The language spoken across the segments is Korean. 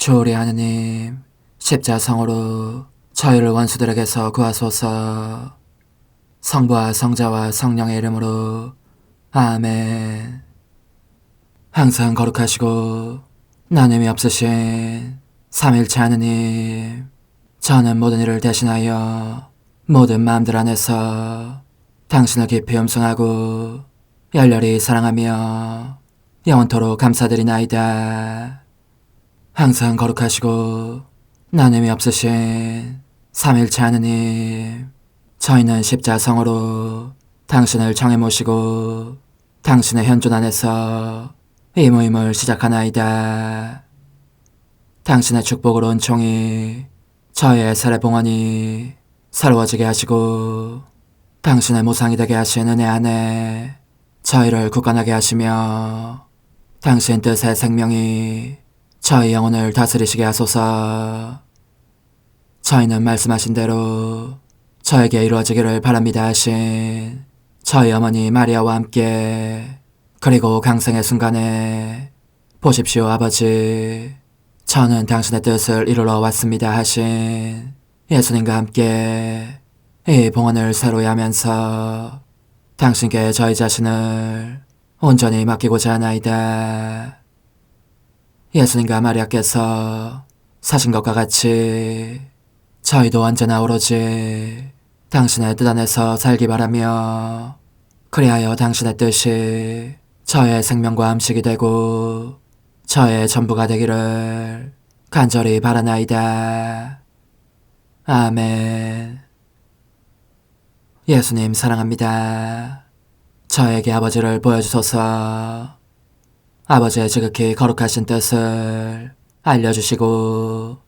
주오리 하느님, 십자성으로 저희를 원수들에게서 구하소서. 성부와 성자와 성령의 이름으로 아멘. 항상 거룩하시고 나눔이 없으신 삼일체 하느님, 저는 모든 일을 대신하여 모든 마음들 안에서 당신을 깊이 음성하고 열렬히 사랑하며 영원토록 감사드리나이다. 항상 거룩하시고 나눔이 없으신 삼일체 하느님, 저희는 십자성으로 당신을 정해 모시고 당신의 현존 안에서 이 모임을 시작하나이다. 당신의 축복으로 은총이 저희의 세례봉헌이 새로워지게 하시고 당신의 모상이 되게 하신 은혜 안에 저희를 굳건하게 하시며 당신 뜻의 생명이 저희 영혼을 다스리시게 하소서. 저희는 말씀하신 대로 저에게 이루어지기를 바랍니다 하신 저희 어머니 마리아와 함께, 그리고 강생의 순간에 보십시오 아버지, 저는 당신의 뜻을 이루러 왔습니다 하신 예수님과 함께 이 봉헌을 새로이 하면서 당신께 저희 자신을 온전히 맡기고자 하나이다. 예수님과 마리아께서 사신 것과 같이 저희도 언제나 오로지 당신의 뜻 안에서 살기 바라며, 그리하여 당신의 뜻이 저의 생명과 음식이 되고 저의 전부가 되기를 간절히 바라나이다. 아멘. 예수님 사랑합니다. 저에게 아버지를 보여주소서. 아버지의 지극히 거룩하신 뜻을 알려주시고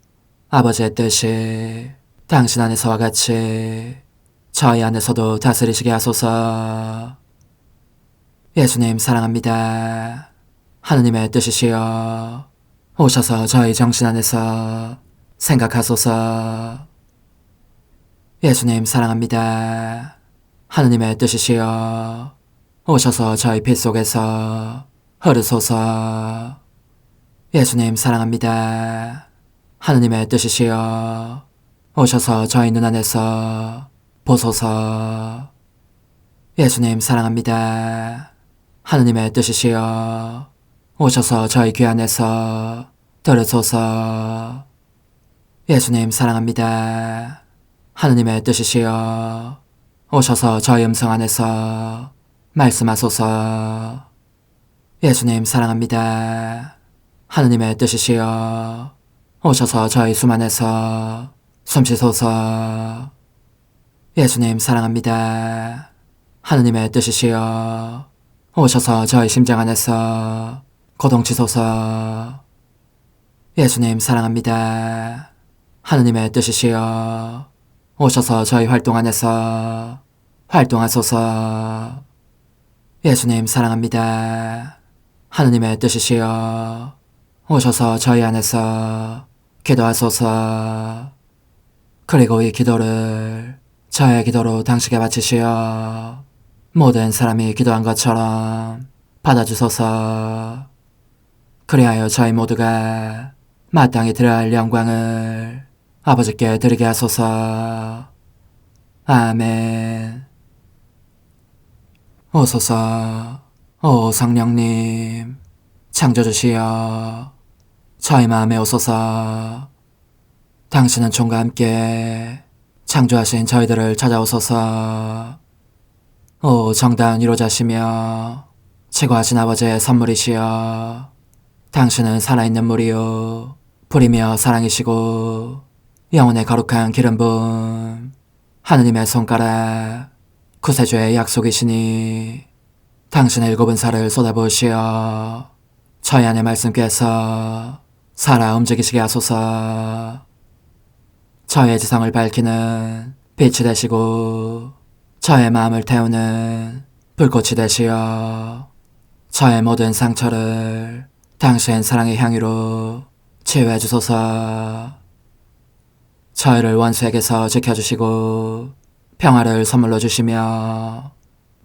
아버지의 뜻이 당신 안에서와 같이 저희 안에서도 다스리시게 하소서. 예수님 사랑합니다. 하느님의 뜻이시여 오셔서 저희 정신 안에서 생각하소서. 예수님 사랑합니다. 하느님의 뜻이시여 오셔서 저희 피 속에서 흐르소서. 예수님 사랑합니다. 하느님의 뜻이시여 오셔서 저희 눈 안에서 보소서. 예수님 사랑합니다. 하느님의 뜻이시여 오셔서 저희 귀 안에서 들으소서. 예수님 사랑합니다. 하느님의 뜻이시여 오셔서 저희 음성 안에서 말씀하소서. 예수님 사랑합니다. 하느님의 뜻이시여 오셔서 저희 숨 안에서 숨쉬소서. 예수님 사랑합니다. 하느님의 뜻이시여 오셔서 저희 심장 안에서 고동치소서. 예수님 사랑합니다. 하느님의 뜻이시여 오셔서 저희 활동 안에서 활동하소서. 예수님 사랑합니다. 하느님의 뜻이시여 오셔서 저희 안에서 기도하소서. 그리고 이 기도를 저의 기도로 당신께 바치시어 모든 사람이 기도한 것처럼 받아주소서. 그리하여 저희 모두가 마땅히 드려야 할 영광을 아버지께 드리게 하소서. 아멘. 오소서. 오 성령님 창조주시여 저희 마음에 오소서. 당신은 총과 함께 창조하신 저희들을 찾아오소서. 오 정다운 위로자시며 최고하신 아버지의 선물이시여 당신은 살아있는 물이요 불이며 사랑이시고 영혼의 거룩한 기름 부음 하느님의 손가락 구세주의 약속이시니 당신의 일곱은 살을 쏟아부으시어 저희 안에 말씀께서 살아 움직이시게 하소서. 저의 지성을 밝히는 빛이 되시고 저의 마음을 태우는 불꽃이 되시어 저의 모든 상처를 당신 사랑의 향유로 치유해 주소서. 저희를 원수에게서 지켜주시고 평화를 선물로 주시며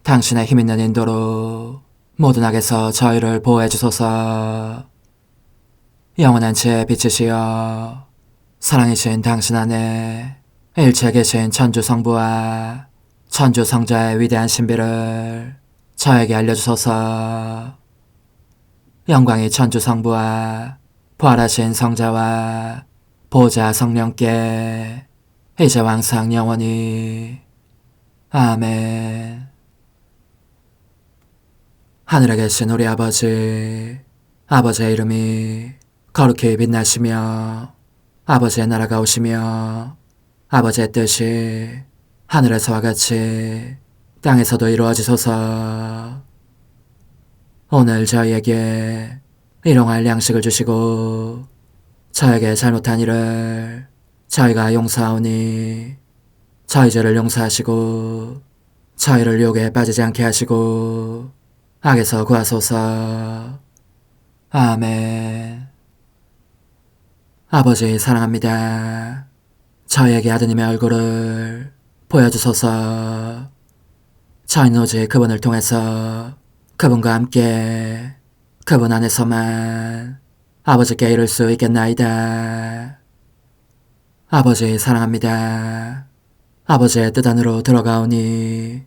당신의 힘있는 인도로 모든 악에서 저희를 보호해 주소서. 영원한 제 빛이시여 사랑이신 당신 안에 일체 계신 천주 성부와 천주 성자의 위대한 신비를 저에게 알려주소서. 영광이 천주 성부와 부활하신 성자와 보좌 성령께 이제와 항상 영원히 아멘. 하늘에 계신 우리 아버지, 아버지의 이름이 거룩히 빛나시며 아버지의 나라가 오시며 아버지의 뜻이 하늘에서와 같이 땅에서도 이루어지소서. 오늘 저희에게 일용할 양식을 주시고 저에게 잘못한 일을 저희가 용서하오니 저희 죄를 용서하시고 저희를 유혹에 빠지지 않게 하시고 악에서 구하소서. 아멘. 아버지 사랑합니다. 저희에게 아드님의 얼굴을 보여주소서. 저희는 오직 그분을 통해서 그분과 함께 그분 안에서만 아버지께 이룰 수 있겠나이다. 아버지 사랑합니다. 아버지의 뜻 안으로 들어가오니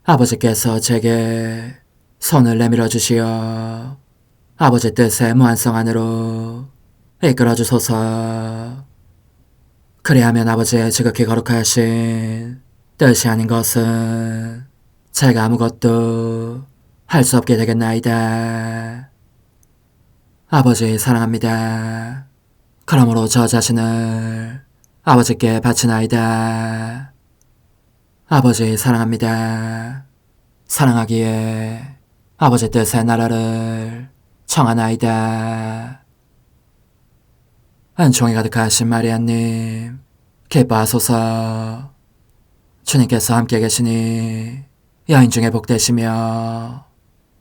아버지께서 제게 손을 내밀어 주시어 아버지 뜻의 무한성 안으로 이끌어 주소서. 그리하면 아버지의 지극히 거룩하신 뜻이 아닌 것은 제가 아무것도 할 수 없게 되겠나이다. 아버지 사랑합니다. 그러므로 저 자신을 아버지께 바치나이다. 아버지 사랑합니다. 사랑하기에 아버지 뜻의 나라를 청하나이다. 은총이 가득하신 마리아님, 기뻐하소서. 주님께서 함께 계시니 여인 중에 복되시며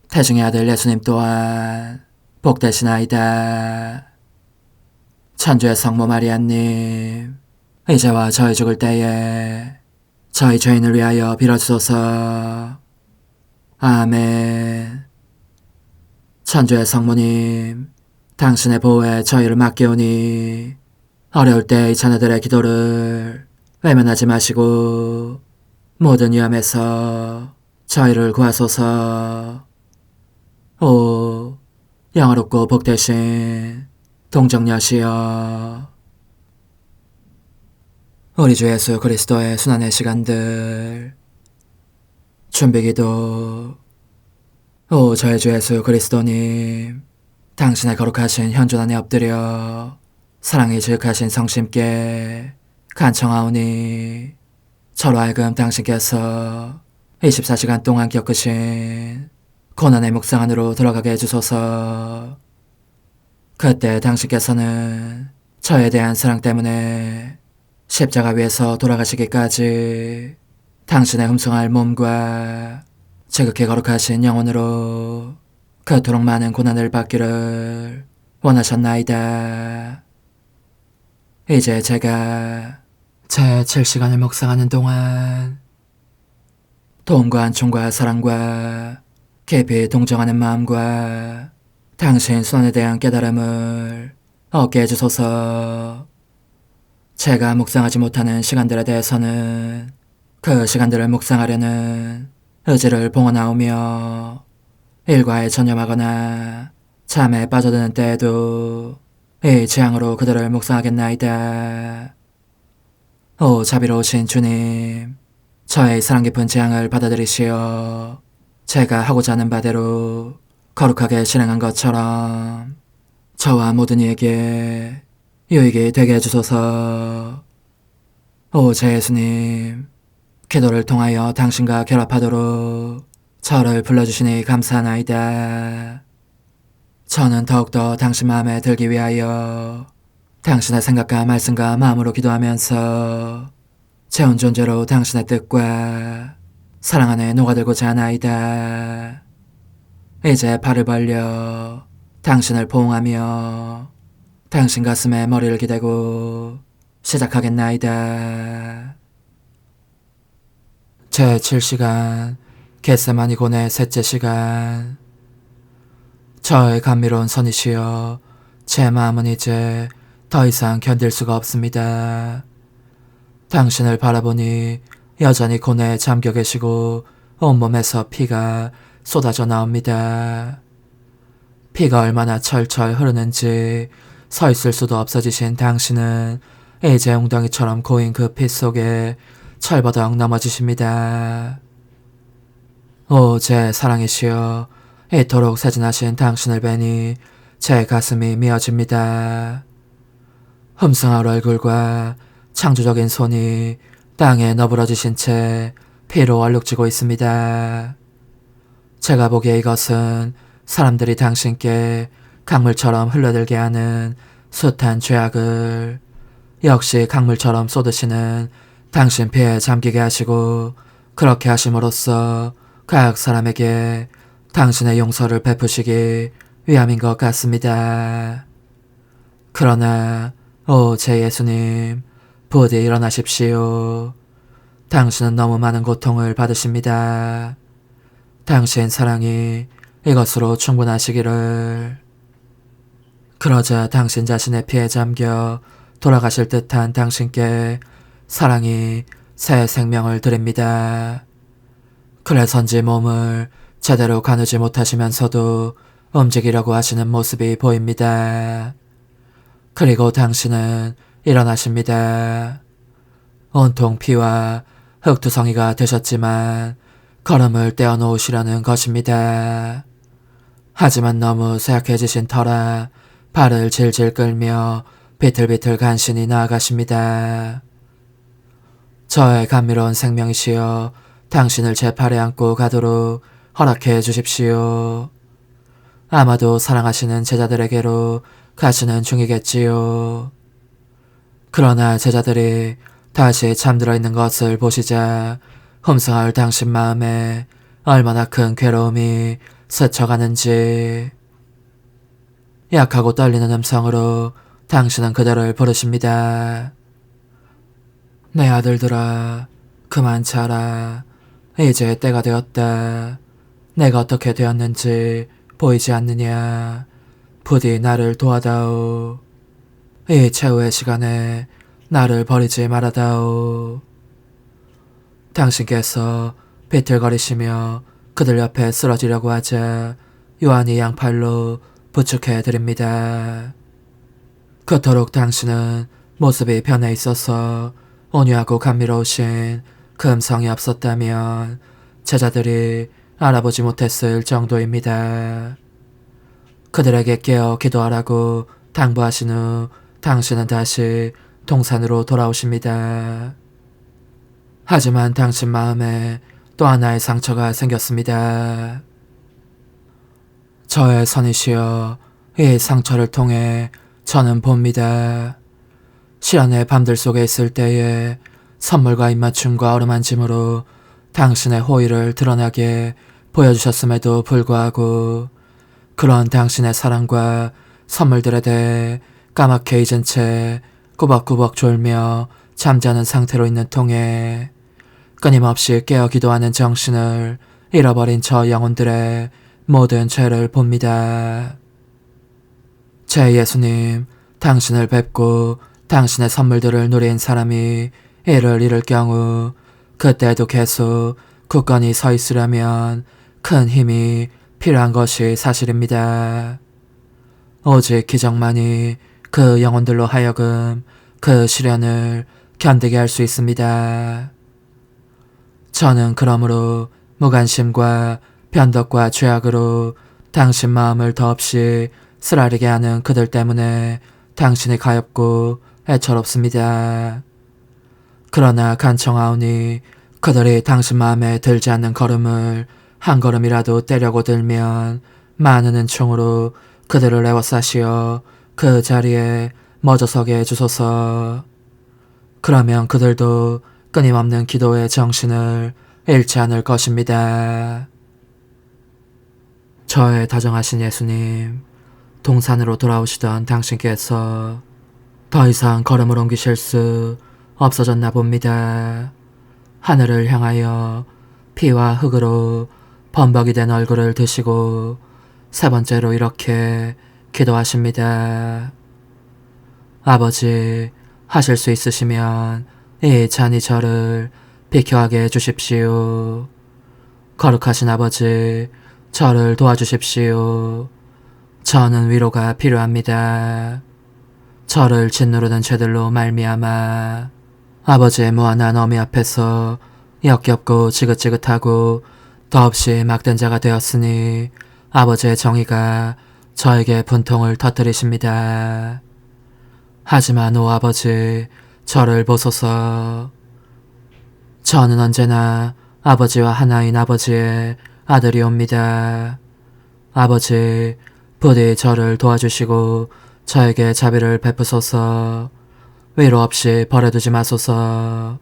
태중의 아들 예수님 또한 복되시나이다. 천주의 성모 마리아님, 이제와 저희 죽을 때에 저희 죄인을 위하여 빌어주소서. 아멘. 천주의 성모님, 당신의 보호에 저희를 맡기오니 어려울 때 이 자녀들의 기도를 외면하지 마시고 모든 위험에서 저희를 구하소서. 오, 영화롭고 복되신 동정녀시여, 우리 주 예수 그리스도의 순환의 시간들 준비기도. 오 저희 주 예수 그리스도님, 당신의 거룩하신 현존 안에 엎드려 사랑이 지극하신 성심께 간청하오니 저로 하여금 당신께서 24시간 동안 겪으신 고난의 묵상 안으로 들어가게 해주소서. 그때 당신께서는 저에 대한 사랑 때문에 십자가 위에서 돌아가시기까지 당신의 흠숭할 몸과 지극히 거룩하신 영혼으로 그토록 많은 고난을 받기를 원하셨나이다. 이제 제가 제 7시간을 묵상하는 동안 도움과 안총과 사랑과 깊이 동정하는 마음과 당신 손에 대한 깨달음을 얻게 해주소서. 제가 묵상하지 못하는 시간들에 대해서는 그 시간들을 묵상하려는 의지를 봉헌하오며 일과에 전념하거나 잠에 빠져드는 때에도 이 재앙으로 그들을 묵상하겠나이다. 오 자비로우신 주님, 저의 사랑 깊은 재앙을 받아들이시어 제가 하고자 하는 바대로 거룩하게 실행한 것처럼 저와 모든 이에게 유익이 되게 해주소서. 오 제 예수님, 기도를 통하여 당신과 결합하도록 저를 불러주시니 감사하나이다. 저는 더욱더 당신 마음에 들기 위하여 당신의 생각과 말씀과 마음으로 기도하면서 제 온 존재로 당신의 뜻과 사랑 안에 녹아들고자 하나이다. 이제 발을 벌려 당신을 포옹하며 당신 가슴에 머리를 기대고 시작하겠나이다. 제 7시간 겟세마니 고네 셋째 시간. 저의 감미로운 선이시여 제 마음은 이제 더 이상 견딜 수가 없습니다. 당신을 바라보니 여전히 고뇌에 잠겨 계시고 온몸에서 피가 쏟아져 나옵니다. 피가 얼마나 철철 흐르는지 서 있을 수도 없어지신 당신은 이제 웅덩이처럼 고인 그 피 속에 철버덕 넘어지십니다. 오, 제 사랑이시여, 이토록 세진하신 당신을 뵈니 제 가슴이 미어집니다. 흠숭한 얼굴과 창조적인 손이 땅에 너부러지신 채 피로 얼룩지고 있습니다. 제가 보기에 이것은 사람들이 당신께 강물처럼 흘러들게 하는 숱한 죄악을 역시 강물처럼 쏟으시는 당신 피에 잠기게 하시고, 그렇게 하심으로써 각 사람에게 당신의 용서를 베푸시기 위함인 것 같습니다. 그러나 오, 제 예수님, 부디 일어나십시오. 당신은 너무 많은 고통을 받으십니다. 당신 사랑이 이것으로 충분하시기를. 그러자 당신 자신의 피에 잠겨 돌아가실 듯한 당신께 사랑이 새 생명을 드립니다. 그래서인지 몸을 제대로 가누지 못하시면서도 움직이려고 하시는 모습이 보입니다. 그리고 당신은 일어나십니다. 온통 피와 흙투성이가 되셨지만 걸음을 떼어놓으시려는 것입니다. 하지만 너무 쇠약해지신 터라 발을 질질 끌며 비틀비틀 간신히 나아가십니다. 저의 감미로운 생명이시여, 당신을 제 팔에 안고 가도록 허락해 주십시오. 아마도 사랑하시는 제자들에게로 가시는 중이겠지요. 그러나 제자들이 다시 잠들어 있는 것을 보시자 흠숭할 당신 마음에 얼마나 큰 괴로움이 스쳐가는지. 약하고 떨리는 음성으로 당신은 그들을 부르십니다. 내 아들들아, 그만 자라. 이제 때가 되었다. 내가 어떻게 되었는지 보이지 않느냐. 부디 나를 도와다오. 이 최후의 시간에 나를 버리지 말아다오. 당신께서 비틀거리시며 그들 옆에 쓰러지려고 하자 요한이 양팔로 부축해 드립니다. 그토록 당신은 모습이 변해 있어서 온유하고 감미로우신 그 음성이 없었다면 제자들이 알아보지 못했을 정도입니다. 그들에게 깨어 기도하라고 당부하신 후 당신은 다시 동산으로 돌아오십니다. 하지만 당신 마음에 또 하나의 상처가 생겼습니다. 저의 선이시여, 이 상처를 통해 저는 봅니다. 시련의 밤들 속에 있을 때에 선물과 입맞춤과 어루만짐으로 당신의 호의를 드러나게 보여주셨음에도 불구하고 그런 당신의 사랑과 선물들에 대해 까맣게 잊은 채 꾸벅꾸벅 졸며 잠자는 상태로 있는 통에 끊임없이 깨어 기도하는 정신을 잃어버린 저 영혼들의 모든 죄를 봅니다. 제 예수님, 당신을 뵙고 당신의 선물들을 누린 사람이 이를 잃을 경우 그때도 계속 굳건히 서 있으려면 큰 힘이 필요한 것이 사실입니다. 오직 기적만이 그 영혼들로 하여금 그 시련을 견디게 할 수 있습니다. 저는 그러므로 무관심과 변덕과 죄악으로 당신 마음을 더없이 쓰라리게 하는 그들 때문에 당신이 가엾고 애처롭습니다. 그러나 간청하오니 그들이 당신 마음에 들지 않는 걸음을 한 걸음이라도 떼려고 들면 많은 은총으로 그들을 애워싸시어 그 자리에 멎어서게 해주소서. 그러면 그들도 끊임없는 기도의 정신을 잃지 않을 것입니다. 저의 다정하신 예수님, 동산으로 돌아오시던 당신께서 더 이상 걸음을 옮기실 수 없어졌나 봅니다. 하늘을 향하여 피와 흙으로 범벅이 된 얼굴을 드시고 세 번째로 이렇게 기도하십니다. 아버지, 하실 수 있으시면 이 잔이 저를 비켜하게 해주십시오. 거룩하신 아버지, 저를 도와주십시오. 저는 위로가 필요합니다. 저를 짓누르는 죄들로 말미암아 아버지의 무한한 어미 앞에서 역겹고 지긋지긋하고 더없이 막된 자가 되었으니 아버지의 정의가 저에게 분통을 터뜨리십니다. 하지만 오 아버지, 저를 보소서. 저는 언제나 아버지와 하나인 아버지의 아들이옵니다. 아버지, 부디 저를 도와주시고 저에게 자비를 베푸소서. 위로 없이 버려두지 마소서.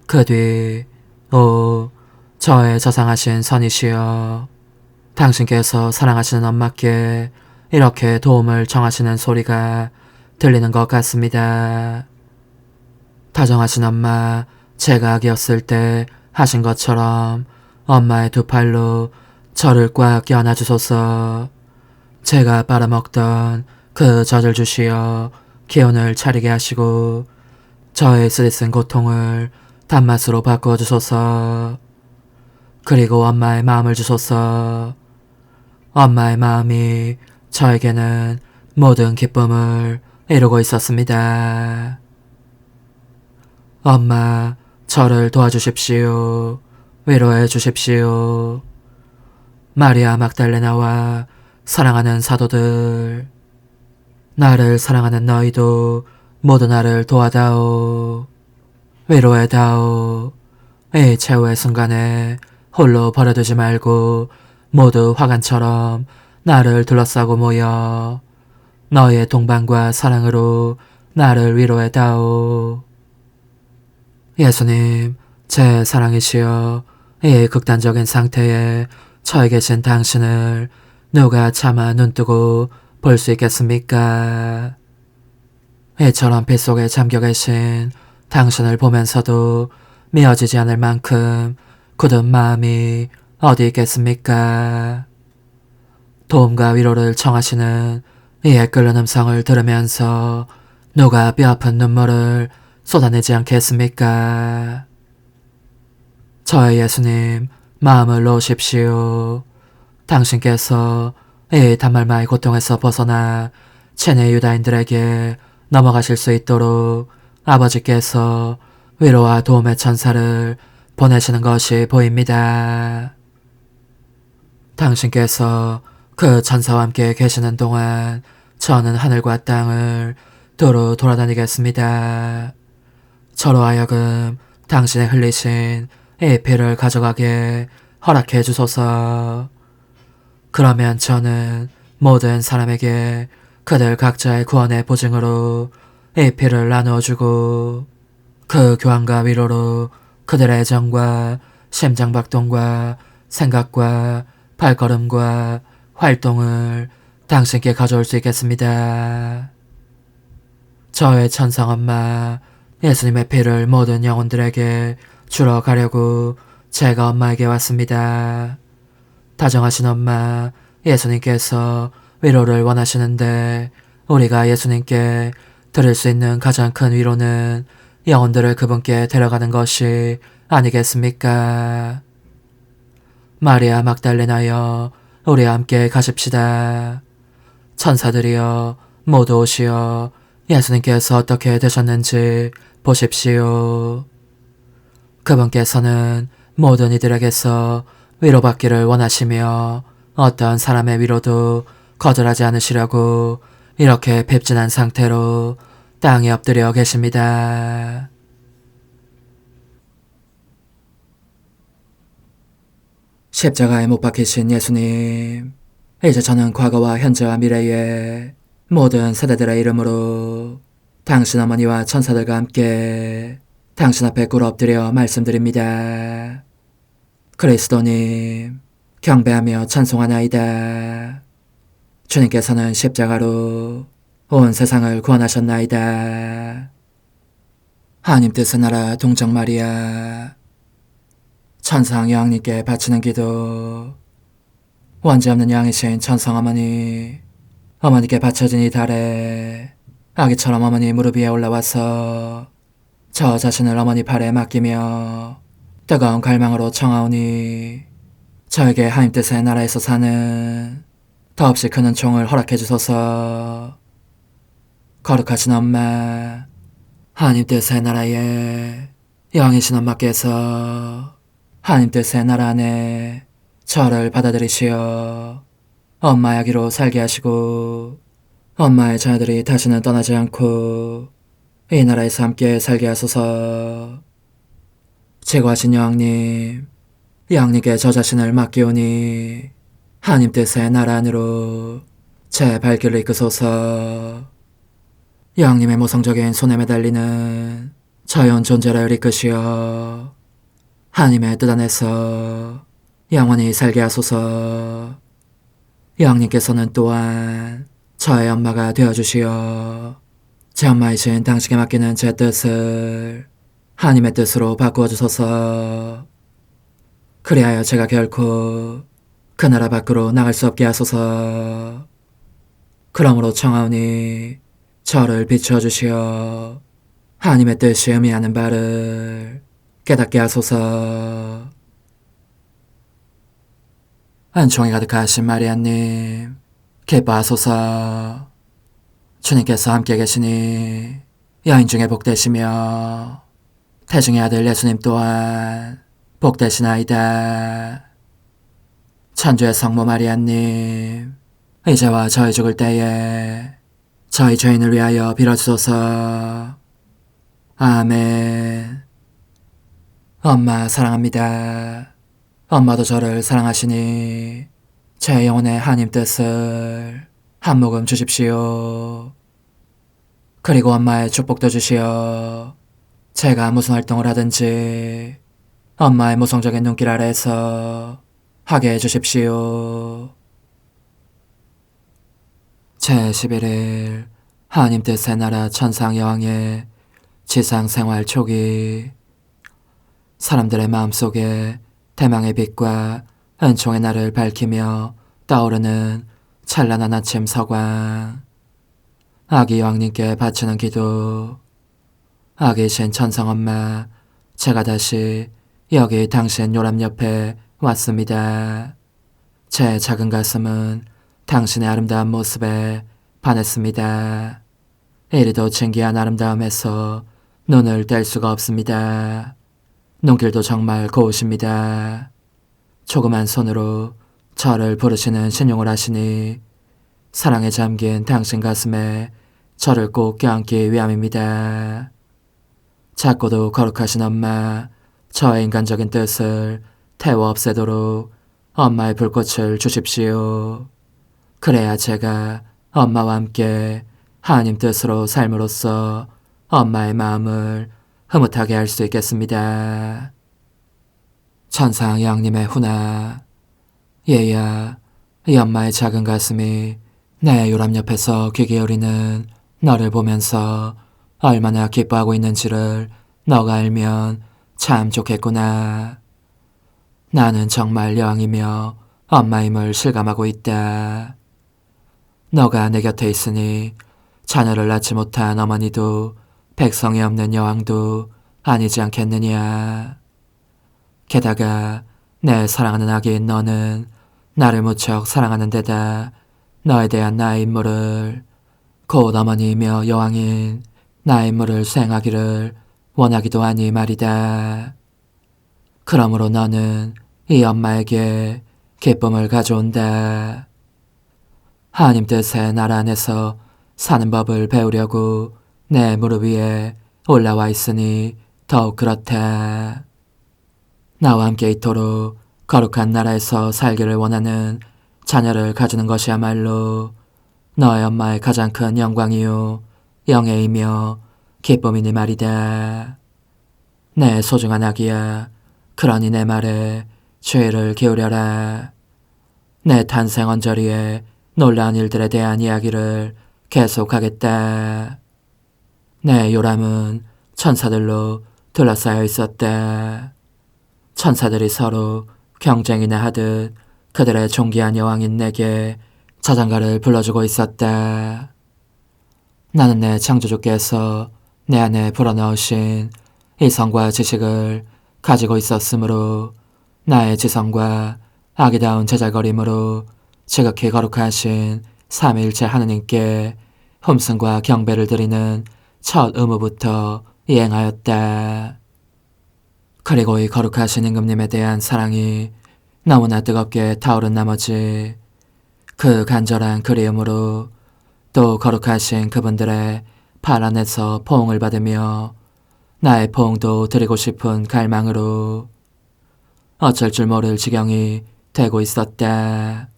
그 뒤, 오, 저의 저상하신 선이시여, 당신께서 사랑하시는 엄마께 이렇게 도움을 청하시는 소리가 들리는 것 같습니다. 다정하신 엄마, 제가 아기였을 때 하신 것처럼 엄마의 두 팔로 저를 꽉 껴안아주소서. 제가 빨아먹던 그 젖을 주시어 기운을 차리게 하시고 저의 쓰디쓴 고통을 단맛으로 바꾸어주소서. 그리고 엄마의 마음을 주소서. 엄마의 마음이 저에게는 모든 기쁨을 이루고 있었습니다. 엄마, 저를 도와주십시오. 위로해 주십시오. 마리아 막달레나와 사랑하는 사도들, 나를 사랑하는 너희도 모두 나를 도와다오. 위로해다오. 이 최후의 순간에 홀로 버려두지 말고 모두 화관처럼 나를 둘러싸고 모여 너희의 동반과 사랑으로 나를 위로해다오. 예수님, 제 사랑이시여, 이 극단적인 상태에 처해 계신 당신을 누가 차마 눈뜨고 볼 수 있겠습니까? 이처럼 빗속에 잠겨 계신 당신을 보면서도 미어지지 않을 만큼 굳은 마음이 어디 있겠습니까? 도움과 위로를 청하시는 이의 끓는 음성을 들으면서 누가 뼈아픈 눈물을 쏟아내지 않겠습니까? 저의 예수님, 마음을 놓으십시오. 당신께서 이 단말마의 고통에서 벗어나 체내 유다인들에게 넘어가실 수 있도록 아버지께서 위로와 도움의 천사를 보내시는 것이 보입니다. 당신께서 그 천사와 함께 계시는 동안 저는 하늘과 땅을 두루 돌아다니겠습니다. 저로 하여금 당신의 흘리신 이 피를 가져가게 허락해 주소서. 그러면 저는 모든 사람에게 그들 각자의 구원의 보증으로 이 피를 나누어주고 그 교환과 위로로 그들의 애정과 심장박동과 생각과 발걸음과 활동을 당신께 가져올 수 있겠습니다. 저의 천상엄마, 예수님의 피를 모든 영혼들에게 주러 가려고 제가 엄마에게 왔습니다. 다정하신 엄마, 예수님께서 위로를 원하시는데 우리가 예수님께 드릴 수 있는 가장 큰 위로는 영혼들을 그분께 데려가는 것이 아니겠습니까? 마리아 막달레나여, 우리와 함께 가십시다. 천사들이여, 모두 오시어 예수님께서 어떻게 되셨는지 보십시오. 그분께서는 모든 이들에게서 위로받기를 원하시며 어떤 사람의 위로도 거절하지 않으시려고 이렇게 뵙진한 상태로 땅에 엎드려 계십니다. 십자가에 못 박히신 예수님, 이제 저는 과거와 현재와 미래의 모든 세대들의 이름으로 당신 어머니와 천사들과 함께 당신 앞에 꿇어 엎드려 말씀드립니다. 그리스도님, 경배하며 찬송하나이다. 주님께서는 십자가로 온 세상을 구원하셨나이다. 하나님 뜻은 알아 동정 마리아, 천상 여왕님께 바치는 기도. 원죄 없는 양이신 천상 어머니, 어머니께 바쳐진 이 달에 아기처럼 어머니 무릎 위에 올라와서 저 자신을 어머니 팔에 맡기며 뜨거운 갈망으로 청하오니 저에게 하나님 뜻의 나라에서 사는 더없이 큰 은총을 허락해 주소서. 거룩하신 엄마, 하나님 뜻의 나라에 영이신 엄마께서 하나님 뜻의 나라 안에 저를 받아들이시어 엄마의 아기로 살게 하시고 엄마의 자녀들이 다시는 떠나지 않고 이 나라에서 함께 살게 하소서. 제거하신 여왕님, 여왕님께 저 자신을 맡기오니 하나님 뜻의 나라 안으로 제 발길을 이끄소서. 여왕님의 모성적인 손에 매달리는 자연 존재를 이끄시어 하나님의 뜻 안에서 영원히 살게 하소서. 여왕님께서는 또한 저의 엄마가 되어주시어 제 엄마이신 당신께 맡기는 제 뜻을 하나님의 뜻으로 바꾸어 주소서. 그리하여 제가 결코 그 나라 밖으로 나갈 수 없게 하소서. 그러므로 청하오니 저를 비추어 주시어 하나님의 뜻이 의미하는 바를 깨닫게 하소서. 은총이 가득하신 마리아님, 기뻐하소서. 주님께서 함께 계시니 여인 중에 복되시며 태중의 아들 예수님 또한 복되시나이다. 천주의 성모 마리아님, 이제와 저희 죽을 때에 저희 죄인을 위하여 빌어주소서. 아멘. 엄마 사랑합니다. 엄마도 저를 사랑하시니 제 영혼의 하나님 뜻을 한 모금 주십시오. 그리고 엄마의 축복도 주시어 제가 무슨 활동을 하든지 엄마의 모성적인 눈길 아래에서 하게 해주십시오. 제11일 하나님 뜻의 나라 천상 여왕의 지상 생활 초기. 사람들의 마음속에 대망의 빛과 은총의 날을 밝히며 떠오르는 찬란한 아침 서광. 아기 여왕님께 바치는 기도. 아기신 천상엄마, 제가 다시 여기 당신 요람 옆에 왔습니다. 제 작은 가슴은 당신의 아름다운 모습에 반했습니다. 이리도 신기한 아름다움에서 눈을 뗄 수가 없습니다. 눈길도 정말 고우십니다. 조그만 손으로 저를 부르시는 신용을 하시니 사랑에 잠긴 당신 가슴에 저를 꼭 껴안기 위함입니다. 작고도 거룩하신 엄마, 저의 인간적인 뜻을 태워 없애도록 엄마의 불꽃을 주십시오. 그래야 제가 엄마와 함께 하나님 뜻으로 삶으로써 엄마의 마음을 흐뭇하게 할 수 있겠습니다. 천상 여왕님의 훈아, 얘야, 이 엄마의 작은 가슴이 내 요람 옆에서 귀 기울이는 너를 보면서 얼마나 기뻐하고 있는지를 너가 알면 참 좋겠구나. 나는 정말 여왕이며 엄마임을 실감하고 있다. 너가 내 곁에 있으니 자녀를 낳지 못한 어머니도 백성이 없는 여왕도 아니지 않겠느냐. 게다가 내 사랑하는 아기인 너는 나를 무척 사랑하는 데다 너에 대한 나의 임무를, 곧 어머니이며 여왕인 나의 임무를 수행하기를 원하기도 하니 말이다. 그러므로 너는 이 엄마에게 기쁨을 가져온다. 하나님 뜻의 나라 안에서 사는 법을 배우려고 내 무릎 위에 올라와 있으니 더욱 그렇다. 나와 함께 이토록 거룩한 나라에서 살기를 원하는 자녀를 가지는 것이야말로 너의 엄마의 가장 큰 영광이요 영예이며 기쁨이니 말이다. 내 소중한 아기야, 그러니 내 말에 주의를 기울여라. 내 탄생 언저리에 놀라운 일들에 대한 이야기를 계속하겠다. 내 요람은 천사들로 둘러싸여 있었다. 천사들이 서로 경쟁이나 하듯 그들의 존귀한 여왕인 내게 자장가를 불러주고 있었다. 나는 내 창조주께서 내 안에 불어넣으신 이성과 지식을 가지고 있었으므로 나의 지성과 아기다운 제잘거림으로 지극히 거룩하신 삼위일체 하느님께 hum승과 경배를 드리는 첫 의무부터 이행하였다. 그리고 이 거룩하신 임금님에 대한 사랑이 너무나 뜨겁게 타오른 나머지 그 간절한 그리움으로 또 거룩하신 그분들의 발 안에서 포옹을 받으며 나의 포옹도 드리고 싶은 갈망으로 어쩔 줄 모를 지경이 되고 있었다.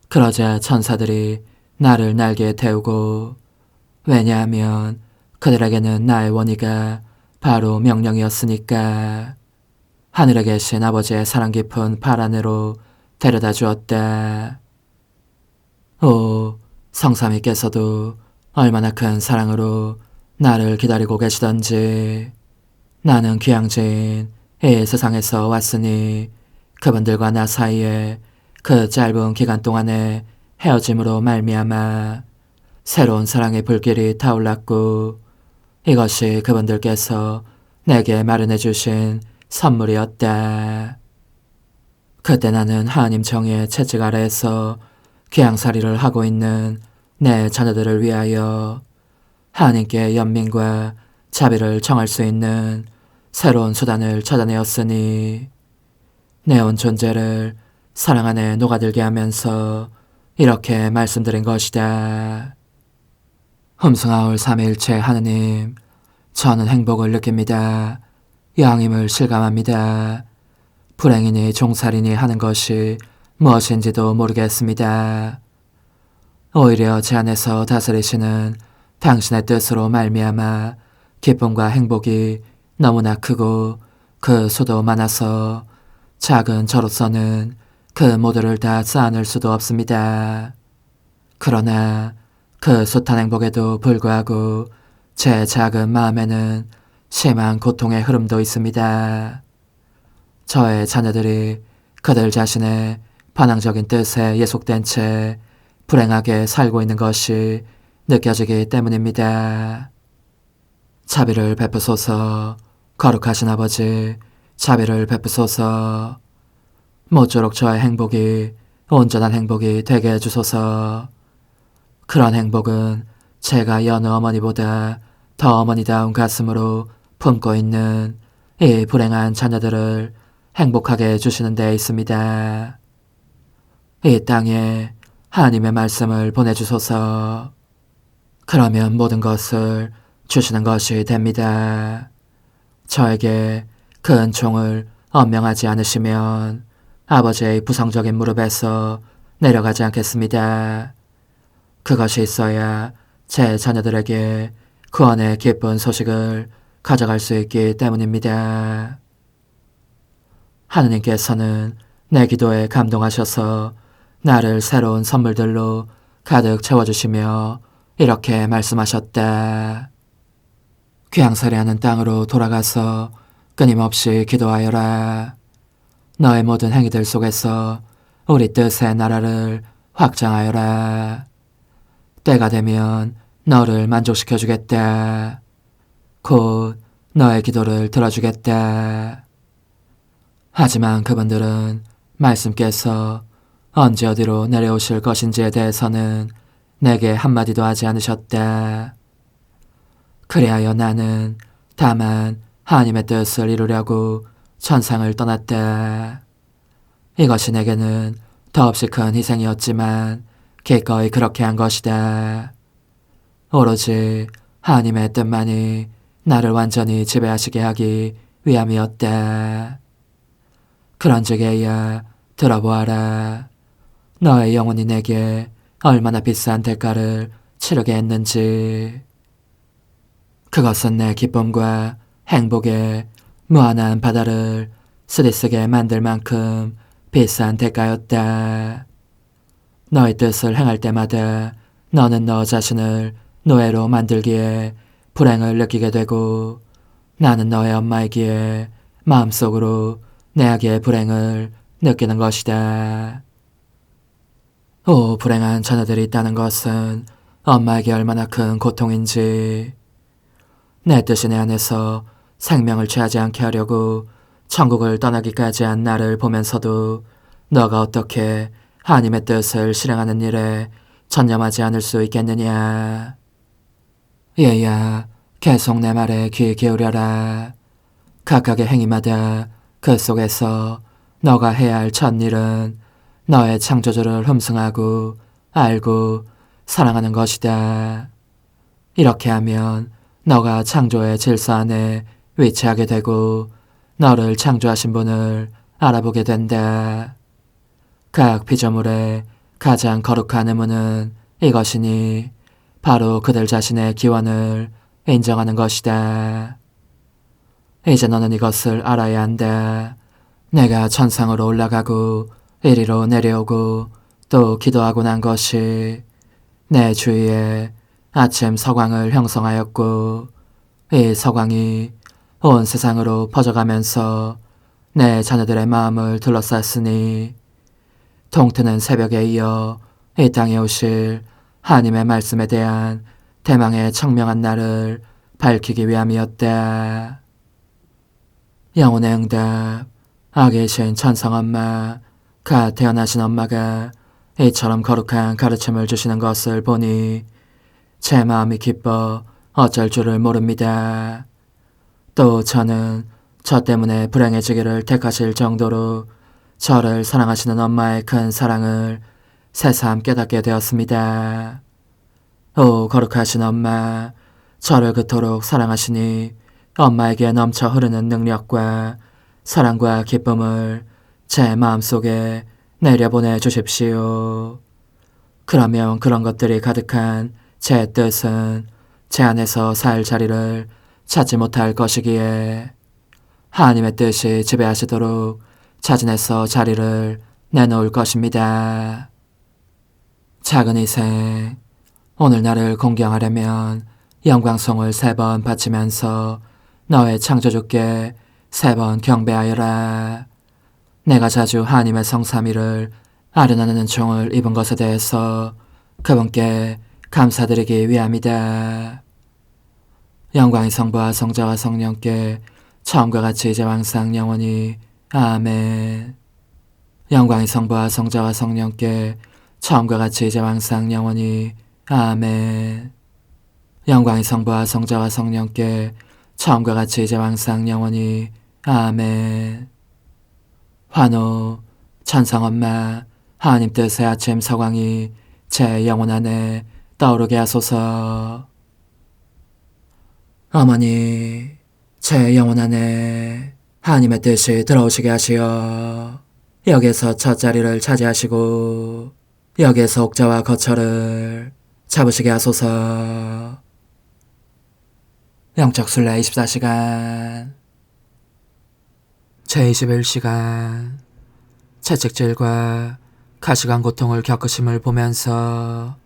그러자 천사들이 나를 날개에 태우고, 왜냐하면 그들에게는 나의 원의가 바로 명령이었으니까 하늘에 계신 아버지의 사랑 깊은 발 안으로 데려다 주었다. 오, 성삼위께서도 얼마나 큰 사랑으로 나를 기다리고 계시던지. 나는 귀양지인 이 세상에서 왔으니 그분들과 나 사이에 그 짧은 기간 동안에 헤어짐으로 말미암아 새로운 사랑의 불길이 타올랐고, 이것이 그분들께서 내게 마련해 주신 선물이었다. 그때 나는 하나님 정의의 채찍 아래에서 귀양살이를 하고 있는 내 자녀들을 위하여 하나님께 연민과 자비를 청할 수 있는 새로운 수단을 찾아내었으니 내 온 존재를 사랑 안에 녹아들게 하면서 이렇게 말씀드린 것이다. hum승하올 삼위일체 하느님, 저는 행복을 느낍니다. 양임을 실감합니다. 불행이니 종살이니 하는 것이 무엇인지도 모르겠습니다. 오히려 제 안에서 다스리시는 당신의 뜻으로 말미암아 기쁨과 행복이 너무나 크고 그 수도 많아서 작은 저로서는 그 모두를 다 쌓아낼 수도 없습니다. 그러나 그 숱한 행복에도 불구하고 제 작은 마음에는 심한 고통의 흐름도 있습니다. 저의 자녀들이 그들 자신의 반항적인 뜻에 예속된 채 불행하게 살고 있는 것이 느껴지기 때문입니다. 자비를 베푸소서. 거룩하신 아버지, 자비를 베푸소서. 모쪼록 저의 행복이 온전한 행복이 되게 해주소서. 그런 행복은 제가 여느 어머니보다 더 어머니다운 가슴으로 품고 있는 이 불행한 자녀들을 행복하게 해주시는 데 있습니다. 이 땅에 하나님의 말씀을 보내주소서. 그러면 모든 것을 주시는 것이 됩니다. 저에게 그 은총을 엄명하지 않으시면 아버지의 부성적인 무릎에서 내려가지 않겠습니다. 그것이 있어야 제 자녀들에게 구원의 기쁜 소식을 가져갈 수 있기 때문입니다. 하느님께서는 내 기도에 감동하셔서 나를 새로운 선물들로 가득 채워주시며 이렇게 말씀하셨다. 귀양살이하는 땅으로 돌아가서 끊임없이 기도하여라. 너의 모든 행위들 속에서 우리 뜻의 나라를 확장하여라. 때가 되면 너를 만족시켜주겠다. 곧 너의 기도를 들어주겠다. 하지만 그분들은 말씀께서 언제 어디로 내려오실 것인지에 대해서는 내게 한마디도 하지 않으셨다. 그리하여 나는 다만 하나님의 뜻을 이루려고 천상을 떠났다. 이것이 내게는 더없이 큰 희생이었지만 기꺼이 그렇게 한 것이다. 오로지 하나님의 뜻만이 나를 완전히 지배하시게 하기 위함이었다. 그런즉에야 들어보아라. 너의 영혼이 내게 얼마나 비싼 대가를 치르게 했는지. 그것은 내 기쁨과 행복의 무한한 바다를 쓰디쓰게 만들 만큼 비싼 대가였다. 너의 뜻을 행할 때마다 너는 너 자신을 노예로 만들기에 불행을 느끼게 되고, 나는 너의 엄마이기에 마음속으로 내 악의 불행을 느끼는 것이다. 불행한 자녀들이 있다는 것은 엄마에게 얼마나 큰 고통인지. 내 뜻이 내 안에서 생명을 취하지 않게 하려고 천국을 떠나기까지 한 나를 보면서도 너가 어떻게 하나님의 뜻을 실행하는 일에 전념하지 않을 수 있겠느냐. 얘야, 계속 내 말에 귀 기울여라. 각각의 행위마다 그 속에서 너가 해야 할 첫 일은 너의 창조주를 흠숭하고 알고 사랑하는 것이다. 이렇게 하면 너가 창조의 질서 안에 위치하게 되고 너를 창조하신 분을 알아보게 된다. 각 피조물의 가장 거룩한 의무는 이것이니 바로 그들 자신의 기원을 인정하는 것이다. 이제 너는 이것을 알아야 한다. 내가 천상으로 올라가고 이리로 내려오고 또 기도하고 난 것이 내 주위에 아침 서광을 형성하였고 이 서광이 온 세상으로 퍼져가면서 내 자녀들의 마음을 둘러쌌으니 동트는 새벽에 이어 이 땅에 오실 하나님의 말씀에 대한 대망의 청명한 날을 밝히기 위함이었다. 영혼의 응답. 아기이신 천성엄마, 갓 태어나신 엄마가 이처럼 거룩한 가르침을 주시는 것을 보니 제 마음이 기뻐 어쩔 줄을 모릅니다. 또 저는 저 때문에 불행해지기를 택하실 정도로 저를 사랑하시는 엄마의 큰 사랑을 새삼 깨닫게 되었습니다. 오 거룩하신 엄마, 저를 그토록 사랑하시니 엄마에게 넘쳐 흐르는 능력과 사랑과 기쁨을 제 마음속에 내려보내 주십시오. 그러면 그런 것들이 가득한 제 뜻은 제 안에서 살 자리를 찾지 못할 것이기에 하나님의 뜻이 지배하시도록 자진해서 자리를 내놓을 것입니다. 작은 희생, 오늘 나를 공경하려면 영광송을 3번 바치면서 너의 창조주께 3번 경배하여라. 내가 자주 하나님의 성삼위를 아련하는 종을 입은 것에 대해서 그분께 감사드리기 위함이다. 영광이 성부와 성자와 성령께 처음과 같이 이제와 항상 영원히 아멘. 영광이 성부와 성자와 성령께 처음과 같이 이제와 항상 영원히 아멘. 영광이 성부와 성자와 성령께 처음과 같이 이제와 항상 영원히 아멘. 환호, 천상엄마, 하나님 뜻의 아침 서광이 제 영혼 안에 떠오르게 하소서. 어머니, 제 영혼 안에 하나님의 뜻이 들어오시게 하시어 여기에서 첫 자리를 차지하시고 여기에서 옥자와 거처를 잡으시게 하소서. 영적 순례 24시간 제21시간 채찍질과 가시관 고통을 겪으심을 보면서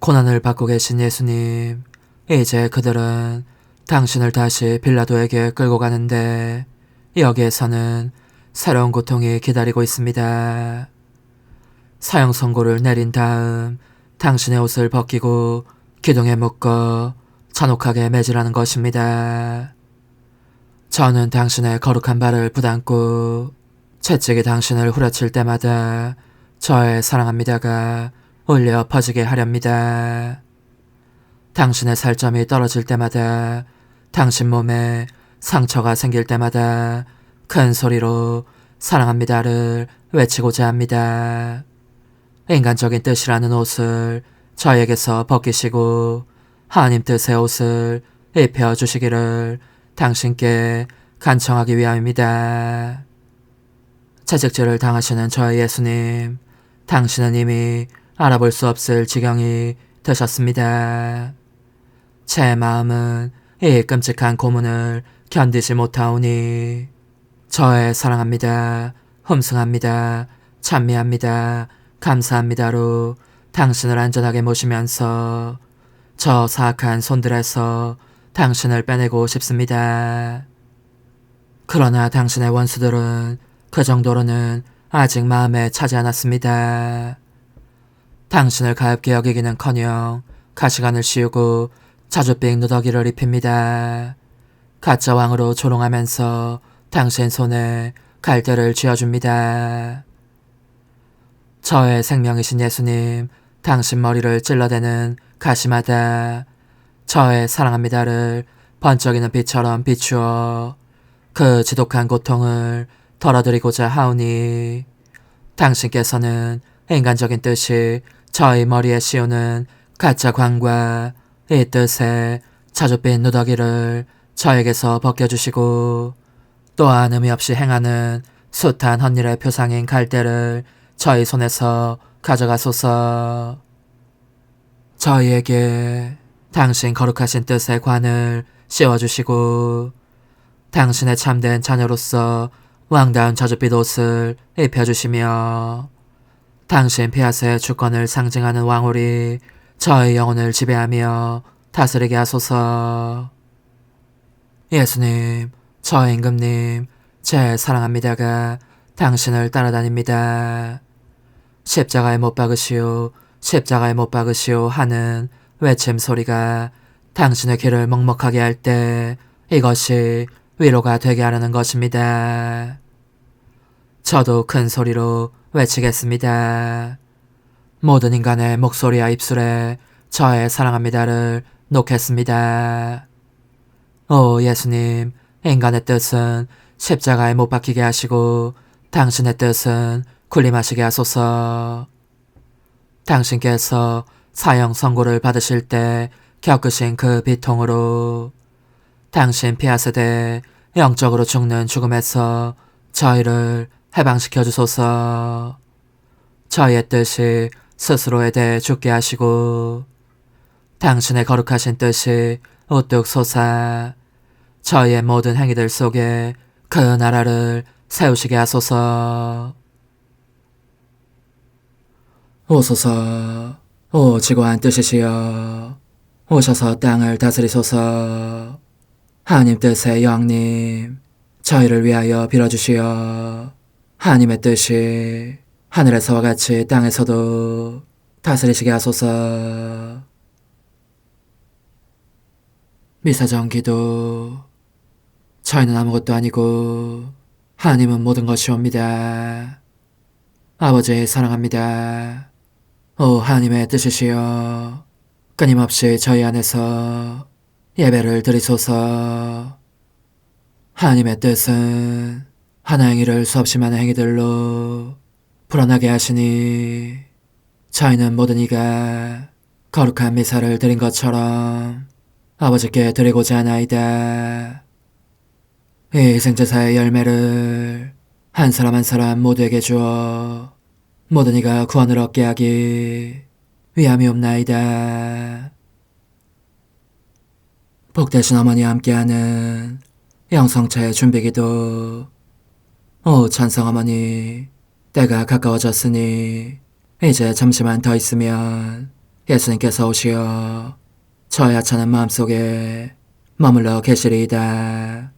고난을 받고 계신 예수님, 이제 그들은 당신을 다시 빌라도에게 끌고 가는데 여기에서는 새로운 고통이 기다리고 있습니다. 사형 선고를 내린 다음 당신의 옷을 벗기고 기둥에 묶어 잔혹하게 매질하는 것입니다. 저는 당신의 거룩한 발을 부담고 채찍이 당신을 후려칠 때마다 저의 사랑합니다가 울려 퍼지게 하렵니다. 당신의 살점이 떨어질 때마다, 당신 몸에 상처가 생길 때마다 큰 소리로 사랑합니다를 외치고자 합니다. 인간적인 뜻이라는 옷을 저에게서 벗기시고 하나님 뜻의 옷을 입혀주시기를 당신께 간청하기 위함입니다. 채찍질을 당하시는 저의 예수님, 당신은 이미 알아볼 수 없을 지경이 되셨습니다. 제 마음은 이 끔찍한 고문을 견디지 못하오니 저의 사랑합니다, 흠숭합니다, 찬미합니다, 감사합니다로 당신을 안전하게 모시면서 저 사악한 손들에서 당신을 빼내고 싶습니다. 그러나 당신의 원수들은 그 정도로는 아직 마음에 차지 않았습니다. 당신을 가엾게 여기기는커녕 가시관을 씌우고 자주빛 누더기를 입힙니다. 가짜 왕으로 조롱하면서 당신 손에 갈대를 쥐어줍니다. 저의 생명이신 예수님, 당신 머리를 찔러대는 가시마다 저의 사랑합니다를 번쩍이는 빛처럼 비추어 그 지독한 고통을 덜어드리고자 하오니, 당신께서는 인간적인 뜻이 저희 머리에 씌우는 가짜 광과 이 뜻의 자줏빛 누더기를 저에게서 벗겨주시고, 또한 의미 없이 행하는 숱한 헛일의 표상인 갈대를 저희 손에서 가져가소서. 저희에게 당신 거룩하신 뜻의 관을 씌워주시고, 당신의 참된 자녀로서 왕다운 자줏빛 옷을 입혀주시며, 당신 폐하스의 주권을 상징하는 왕홀이 저희 영혼을 지배하며 다스리게 하소서. 예수님, 저 임금님, 제 사랑합니다가 당신을 따라다닙니다. 십자가에 못 박으시오, 십자가에 못 박으시오 하는 외침 소리가 당신의 귀를 먹먹하게 할 때 이것이 위로가 되게 하려는 것입니다. 저도 큰 소리로 외치겠습니다. 모든 인간의 목소리와 입술에 저의 사랑합니다를 놓겠습니다. 오 예수님, 인간의 뜻은 십자가에 못 박히게 하시고 당신의 뜻은 군림하시게 하소서. 당신께서 사형 선고를 받으실 때 겪으신 그 비통으로 당신 피하세대 영적으로 죽는 죽음에서 저희를 해방시켜 주소서. 저희의 뜻이 스스로에 대해 죽게 하시고 당신의 거룩하신 뜻이 우뚝 솟아 저희의 모든 행위들 속에 그 나라를 세우시게 하소서. 오소서. 오 지고한 뜻이시여, 오셔서 땅을 다스리소서. 하나님 뜻의 여왕님, 저희를 위하여 빌어주시어 하나님의 뜻이 하늘에서와 같이 땅에서도 다스리시게 하소서. 미사정 기도. 저희는 아무것도 아니고 하나님은 모든 것이옵니다. 아버지 사랑합니다. 오 하나님의 뜻이시여, 끊임없이 저희 안에서 예배를 드리소서. 하나님의 뜻은 하나 행위를 수없이 많은 행위들로 불어나게 하시니 저희는 모든 이가 거룩한 미사를 드린 것처럼 아버지께 드리고자 하나이다. 이 희생제사의 열매를 한 사람 한 사람 모두에게 주어 모든 이가 구원을 얻게 하기 위함이옵나이다. 복되신 어머니와 함께하는 영성차의 준비기도. 오 찬성 어머니, 때가 가까워졌으니 이제 잠시만 더 있으면 예수님께서 오시어 저의 하찮은 마음속에 머물러 계시리이다.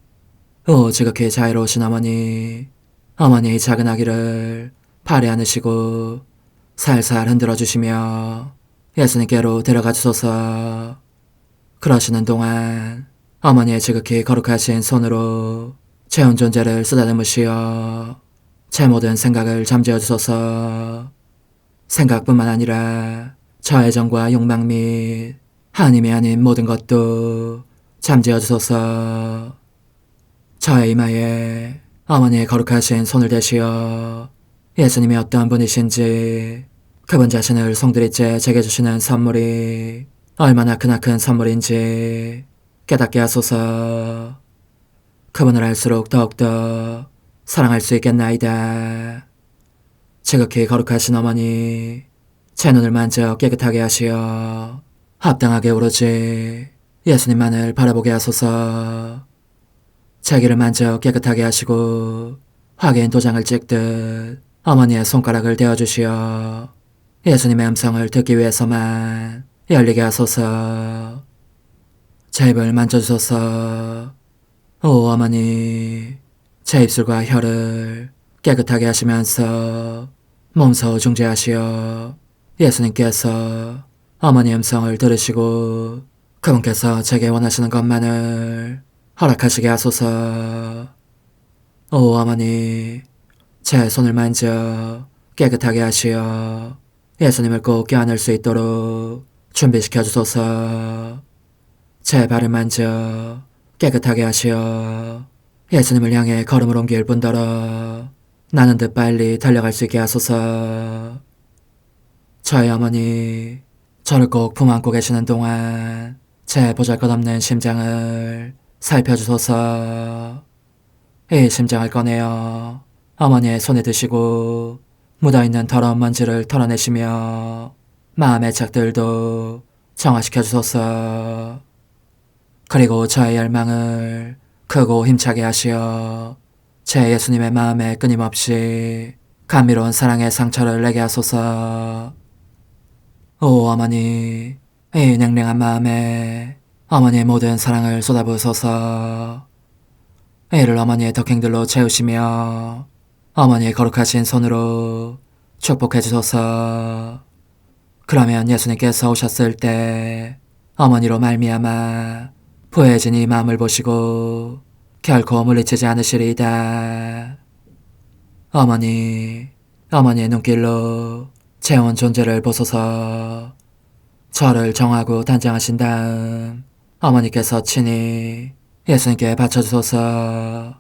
오 지극히 자유로우신 어머니, 어머니의 작은 아기를 팔에 안으시고 살살 흔들어 주시며 예수님께로 데려가 주소서. 그러시는 동안 어머니의 지극히 거룩하신 손으로 제 온 존재를 쓰다듬으시어 제 모든 생각을 잠재워 주소서. 생각뿐만 아니라 저의 정과 욕망 및 하나님이 아닌 모든 것도 잠재워 주소서. 저의 이마에 어머니의 거룩하신 손을 대시어 예수님이 어떠한 분이신지, 그분 자신을 송두리째 제게 주시는 선물이 얼마나 크나큰 선물인지 깨닫게 하소서. 그분을 알수록 더욱더 사랑할 수 있겠나이다. 지극히 거룩하신 어머니, 제 눈을 만져 깨끗하게 하시어 합당하게 오로지 예수님만을 바라보게 하소서. 제 귀를 만져 깨끗하게 하시고 확인 도장을 찍듯 어머니의 손가락을 대어주시어 예수님의 음성을 듣기 위해서만 열리게 하소서. 제 입을 만져주소서. 오 어머니, 제 입술과 혀를 깨끗하게 하시면서 몸소 중재하시어 예수님께서 어머니 음성을 들으시고 그분께서 제게 원하시는 것만을 허락하시게 하소서. 오 어머니, 제 손을 만져 깨끗하게 하시어 예수님을 꼭 껴안을 수 있도록 준비시켜 주소서. 제 발을 만져 깨끗하게 하시어 예수님을 향해 걸음을 옮길 뿐더러 나는 듯 빨리 달려갈 수 있게 하소서. 저희 어머니, 저를 꼭 품 안고 계시는 동안 제 보잘것없는 심장을 살펴주소서. 이 심장을 꺼내어 어머니의 손에 드시고 묻어있는 더러운 먼지를 털어내시며 마음의 착들도 정화시켜 주소서. 그리고 저의 열망을 크고 힘차게 하시어 제 예수님의 마음에 끊임없이 감미로운 사랑의 상처를 내게 하소서. 오 어머니, 이 냉랭한 마음에 어머니의 모든 사랑을 쏟아부으소서. 이를 어머니의 덕행들로 채우시며 어머니의 거룩하신 손으로 축복해 주소서. 그러면 예수님께서 오셨을 때 어머니로 말미암아 부해진 이 마음을 보시고 결코 물리치지 않으시리이다. 어머니, 어머니의 눈길로 제 온 존재를 보소서. 저를 정하고 단장하신 다음 어머니께서 친히 예수님께 바쳐주소서.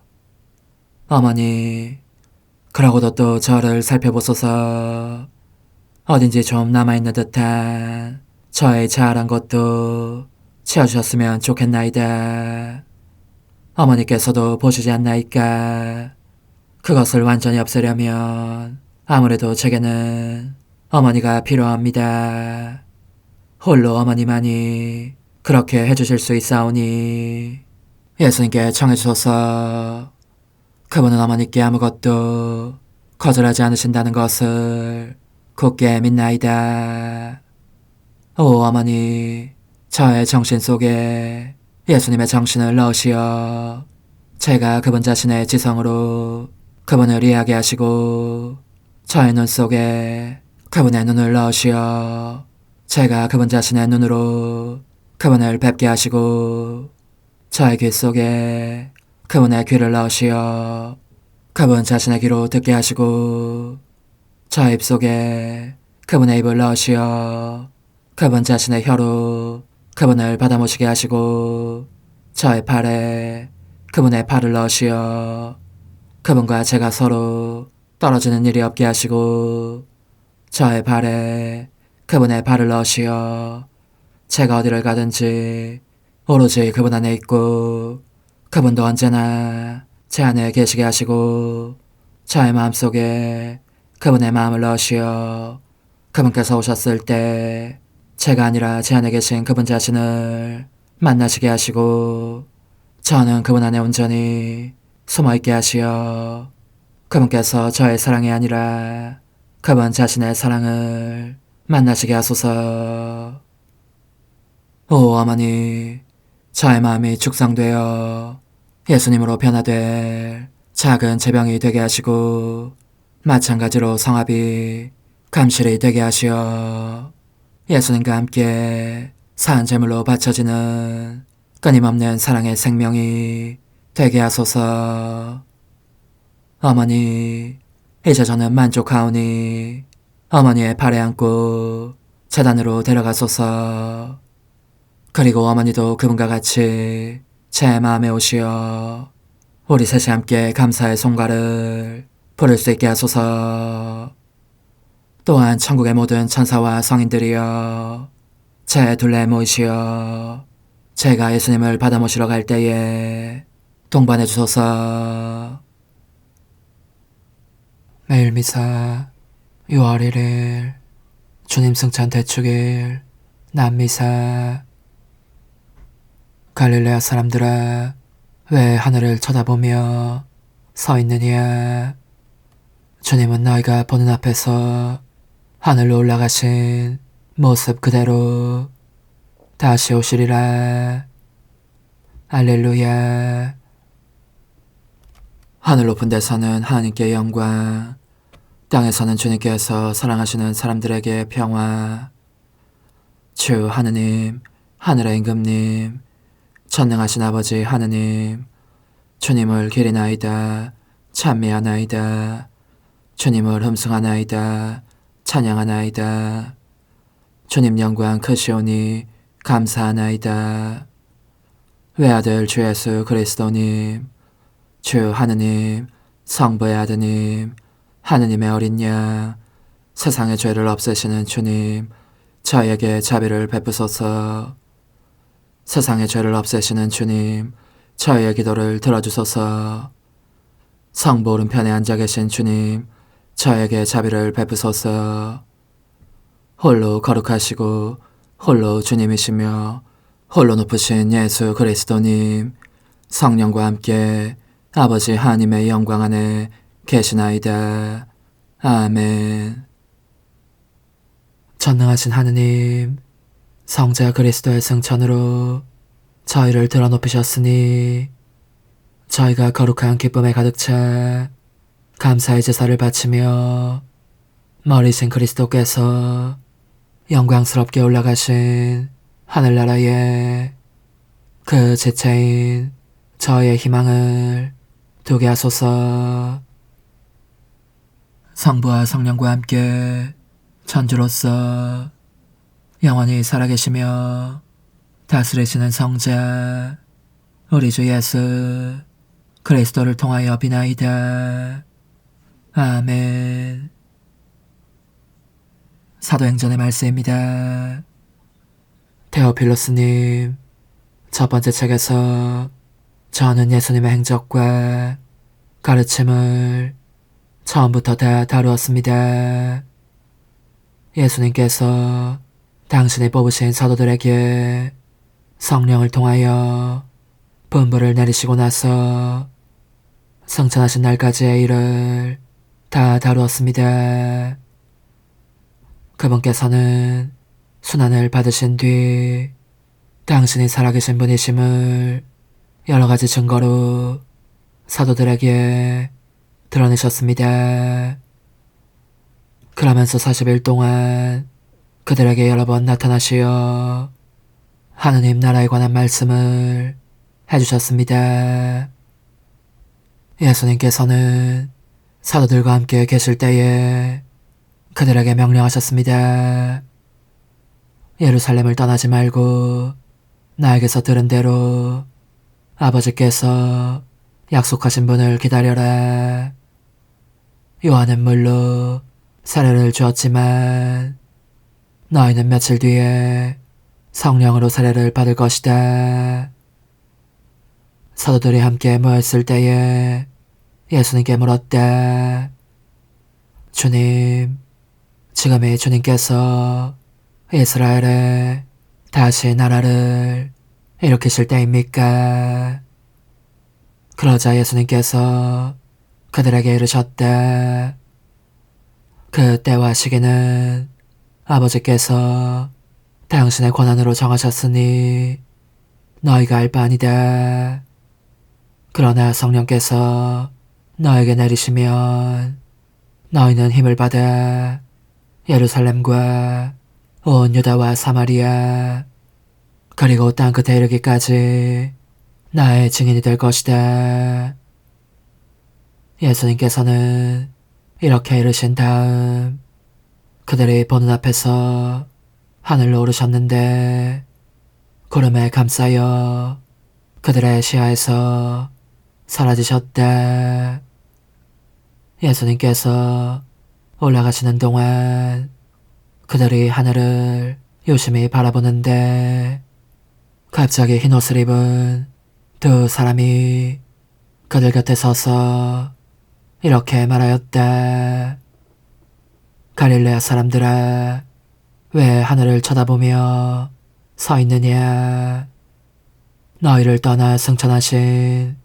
어머니, 그러고도 또 저를 살펴보소서. 어딘지 좀 남아있는 듯한 저의 자아란 것도 채워주셨으면 좋겠나이다. 어머니께서도 보시지 않나이까? 그것을 완전히 없애려면 아무래도 제게는 어머니가 필요합니다. 홀로 어머니만이 그렇게 해주실 수 있사오니 예수님께 청해주소서. 그분은 어머니께 아무것도 거절하지 않으신다는 것을 굳게 믿나이다. 오 어머니, 저의 정신 속에 예수님의 정신을 넣으시어 제가 그분 자신의 지성으로 그분을 이해하게 하시고 저의 눈 속에 그분의 눈을 넣으시어 제가 그분 자신의 눈으로 그분을 뵙게 하시고 저의 귀 속에 그분의 귀를 넣으시어 그분 자신의 귀로 듣게 하시고 저의 입 속에 그분의 입을 넣으시어 그분 자신의 혀로 그분을 받아모시게 하시고 저의 팔에 그분의 팔을 넣으시어 그분과 제가 서로 떨어지는 일이 없게 하시고 저의 발에 그분의 발을 넣으시어 제가 어디를 가든지 오로지 그분 안에 있고 그분도 언제나 제 안에 계시게 하시고 저의 마음속에 그분의 마음을 넣으시어 그분께서 오셨을 때 제가 아니라 제 안에 계신 그분 자신을 만나시게 하시고 저는 그분 안에 온전히 숨어있게 하시어 그분께서 저의 사랑이 아니라 그분 자신의 사랑을 만나시게 하소서. 오 어머니, 저의 마음이 축성되어 예수님으로 변화될 작은 제병이 되게 하시고 마찬가지로 성합이 감실이 되게 하시어 예수님과 함께 산 제물로 바쳐지는 끊임없는 사랑의 생명이 되게 하소서. 어머니, 이제 저는 만족하오니 어머니의 발에 안고 제단으로 데려가소서. 그리고 어머니도 그분과 같이 제 마음에 오시어 우리 셋이 함께 감사의 송가를 부를 수 있게 하소서. 또한 천국의 모든 천사와 성인들이여 제 둘레에 모이시어 제가 예수님을 받아 모시러 갈 때에 동반해 주소서. 매일 미사 6월 1일 주님 승천 대축일 남미사. 갈릴레아 사람들아, 왜 하늘을 쳐다보며 서 있느냐? 주님은 너희가 보는 앞에서 하늘로 올라가신 모습 그대로 다시 오시리라. 알렐루야. 하늘 높은 데서는 하나님께 영광, 땅에서는 주님께서 사랑하시는 사람들에게 평화. 주 하느님, 하늘의 임금님, 전능하신 아버지 하느님, 주님을 기리나이다, 찬미하나이다. 주님을 흠숭하나이다, 찬양하나이다. 주님 영광 크시오니 감사하나이다. 외아들 주 예수 그리스도님, 주 하느님, 성부의 아드님, 하느님의 어린 양, 세상의 죄를 없애시는 주님, 저에게 자비를 베푸소서. 세상의 죄를 없애시는 주님, 저의 기도를 들어주소서. 성부 오른편에 앉아 계신 주님, 저에게 자비를 베푸소서. 홀로 거룩하시고 홀로 주님이시며 홀로 높으신 예수 그리스도님, 성령과 함께 아버지 하나님의 영광 안에 계시나이다. 아멘. 전능하신 하느님, 성자 그리스도의 승천으로 저희를 드러높이셨으니 저희가 거룩한 기쁨에 가득 차 감사의 제사를 바치며 머리신 그리스도께서 영광스럽게 올라가신 하늘나라에 그 지체인 저의 희망을 두게 하소서. 성부와 성령과 함께 천주로서 영원히 살아계시며 다스리시는 성자 우리 주 예수 그리스도를 통하여 비나이다. 아멘. 사도행전의 말씀입니다. 테오필로스님, 첫 번째 책에서 저는 예수님의 행적과 가르침을 처음부터 다 다루었습니다. 예수님께서 당신이 뽑으신 사도들에게 성령을 통하여 분부를 내리시고 나서 승천하신 날까지의 일을 다 다루었습니다. 그분께서는 순환을 받으신 뒤 당신이 살아계신 분이심을 여러가지 증거로 사도들에게 드러내셨습니다. 그러면서 40일 동안 그들에게 여러 번 나타나시어 하느님 나라에 관한 말씀을 해주셨습니다. 예수님께서는 사도들과 함께 계실 때에 그들에게 명령하셨습니다. 예루살렘을 떠나지 말고 나에게서 들은 대로 아버지께서 약속하신 분을 기다려라. 요한은 물로 세례를 주었지만 너희는 며칠 뒤에 성령으로 세례를 받을 것이다. 사도들이 함께 모였을 때에 예수님께 물었다. 주님, 지금의 주님께서 이스라엘에 다시 나라를 일으키실 때입니까? 그러자 예수님께서 그들에게 이르셨다. 그 때와 시기는 아버지께서 당신의 권한으로 정하셨으니 너희가 알 바 아니다. 그러나 성령께서 너에게 내리시면 너희는 힘을 받아 예루살렘과 온 유다와 사마리아 그리고 땅끝에 이르기까지 나의 증인이 될 것이다. 예수님께서는 이렇게 이르신 다음 그들이 보는 앞에서 하늘로 오르셨는데 구름에 감싸여 그들의 시야에서 사라지셨다. 예수님께서 올라가시는 동안 그들이 하늘을 유심히 바라보는데 갑자기 흰옷을 입은 두 사람이 그들 곁에 서서 이렇게 말하였다. 갈릴레아 사람들아, 왜 하늘을 쳐다보며 서 있느냐? 너희를 떠나 승천하신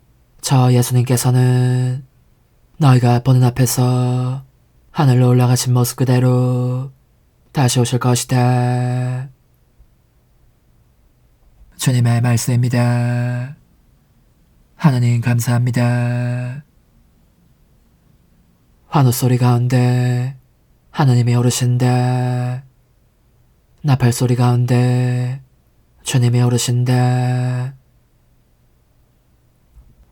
저 예수님께서는 너희가 보는 앞에서 하늘로 올라가신 모습 그대로 다시 오실 것이다. 주님의 말씀입니다. 하나님 감사합니다. 환호 소리 가운데 하느님이 오르신다. 나팔 소리 가운데 주님이 오르신다.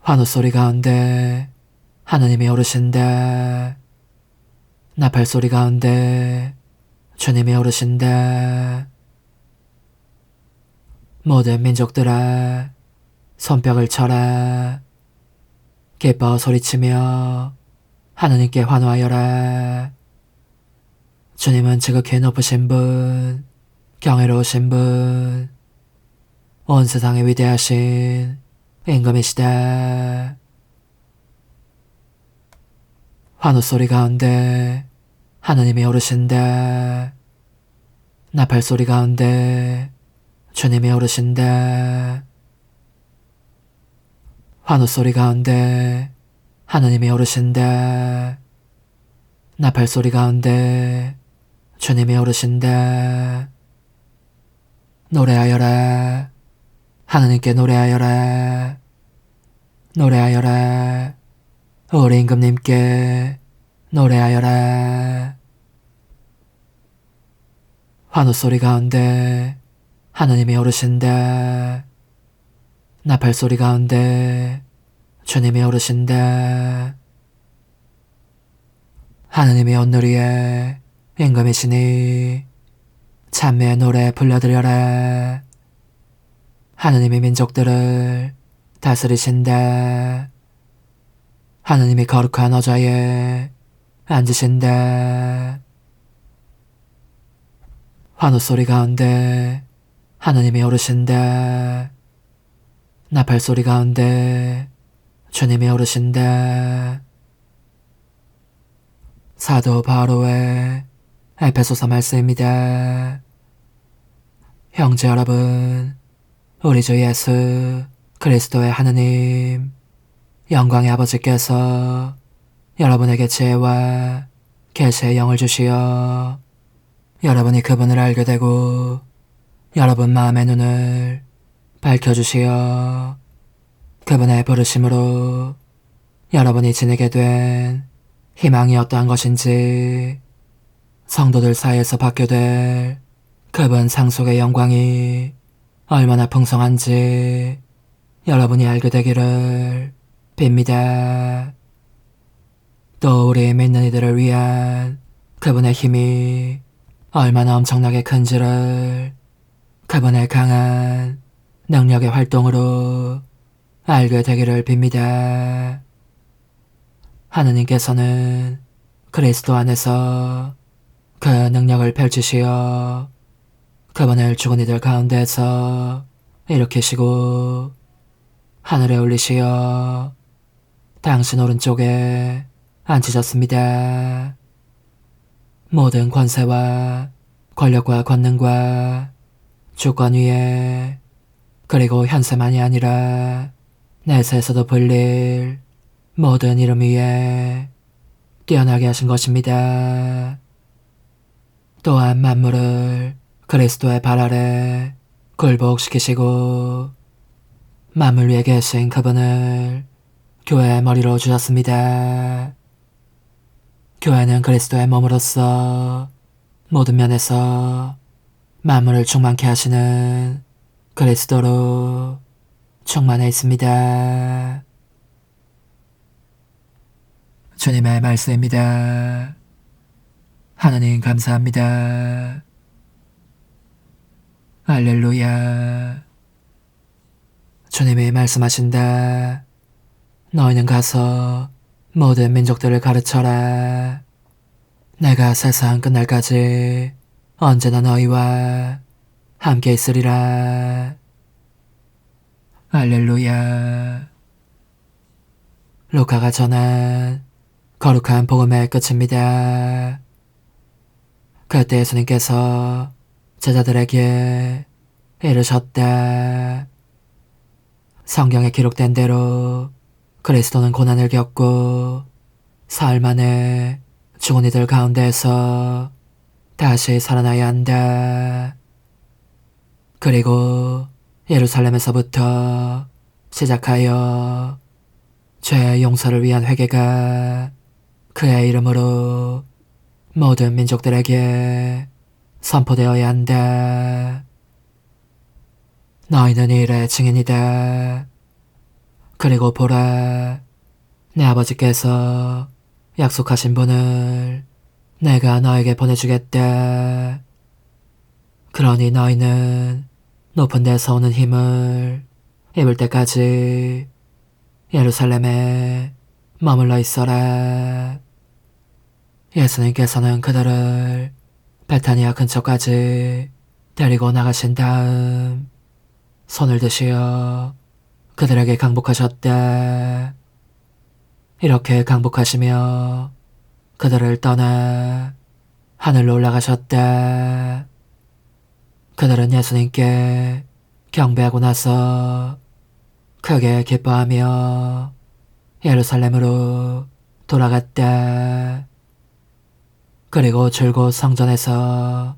환호 소리 가운데 하느님이 오르신다. 나팔 소리 가운데 주님이 오르신다. 모든 민족들아 손뼉을 쳐라. 기뻐 소리치며 하느님께 환호하여라. 주님은 지극히 높으신 분, 경외로우신 분, 온 세상에 위대하신 임금이시다. 환호 소리 가운데 하느님이 오르신다. 나팔 소리 가운데 주님이 오르신다. 환호 소리 가운데 하느님이 오르신다. 나팔 소리 가운데 주님이 오르신다. 노래하여라. 하느님께 노래하여라. 노래하여라. 우리 임금님께 노래하여라. 환호 소리 가운데 하느님이 오르신다. 나팔 소리 가운데 주님이 오르신다. 하느님이 온누리에 임금이시니 찬미의 노래 불러드려라. 하느님이 민족들을 다스리신다. 하느님이 거룩한 어좌에 앉으신다. 환호 소리 가운데 하느님이 오르신다. 나팔 소리 가운데 주님이 오르신다. 사도 바로의 에베소서 말씀입니다. 형제 여러분, 우리 주 예수 그리스도의 하느님 영광의 아버지께서 여러분에게 지혜와 계시의 영을 주시어 여러분이 그분을 알게 되고 여러분 마음의 눈을 밝혀주시어 그분의 부르심으로 여러분이 지니게 된 희망이 어떠한 것인지 성도들 사이에서 받게 될 그분 상속의 영광이 얼마나 풍성한지 여러분이 알게 되기를 빕니다. 또 우리 믿는 이들을 위한 그분의 힘이 얼마나 엄청나게 큰지를 그분의 강한 능력의 활동으로 알게 되기를 빕니다. 하느님께서는 그리스도 안에서 그 능력을 펼치시어 그분을 죽은 이들 가운데서 일으키시고 하늘에 올리시어 당신 오른쪽에 앉히셨습니다. 모든 권세와 권력과 권능과 주권 위에 그리고 현세만이 아니라 내세에서도 불릴 모든 이름 위에 뛰어나게 하신 것입니다. 또한 만물을 그리스도의 발 아래 굴복시키시고 만물 위에 계신 그분을 교회의 머리로 주셨습니다. 교회는 그리스도의 몸으로서 모든 면에서 만물을 충만케 하시는 그리스도로 충만해 있습니다. 주님의 말씀입니다. 하나님 감사합니다. 할렐루야. 주님이 말씀하신다. 너희는 가서 모든 민족들을 가르쳐라. 내가 세상 끝날까지 언제나 너희와 함께 있으리라. 할렐루야. 루카가 전한 거룩한 복음의 끝입니다. 그때 예수님께서 제자들에게 이르셨다. 성경에 기록된 대로 그리스도는 고난을 겪고 사흘 만에 죽은 이들 가운데에서 다시 살아나야 한다. 그리고 예루살렘에서부터 시작하여 죄의 용서를 위한 회개가 그의 이름으로 모든 민족들에게 선포되어야 한다. 너희는 이 일의 증인이다. 그리고 보라, 내 아버지께서 약속하신 분을 내가 너에게 보내주겠다. 그러니 너희는 높은 데서 오는 힘을 입을 때까지 예루살렘에 머물러 있어라. 예수님께서는 그들을 베타니아 근처까지 데리고 나가신 다음 손을 드시어 그들에게 강복하셨다. 이렇게 강복하시며 그들을 떠나 하늘로 올라가셨다. 그들은 예수님께 경배하고 나서 크게 기뻐하며 예루살렘으로 돌아갔다. 그리고 줄곧 성전에서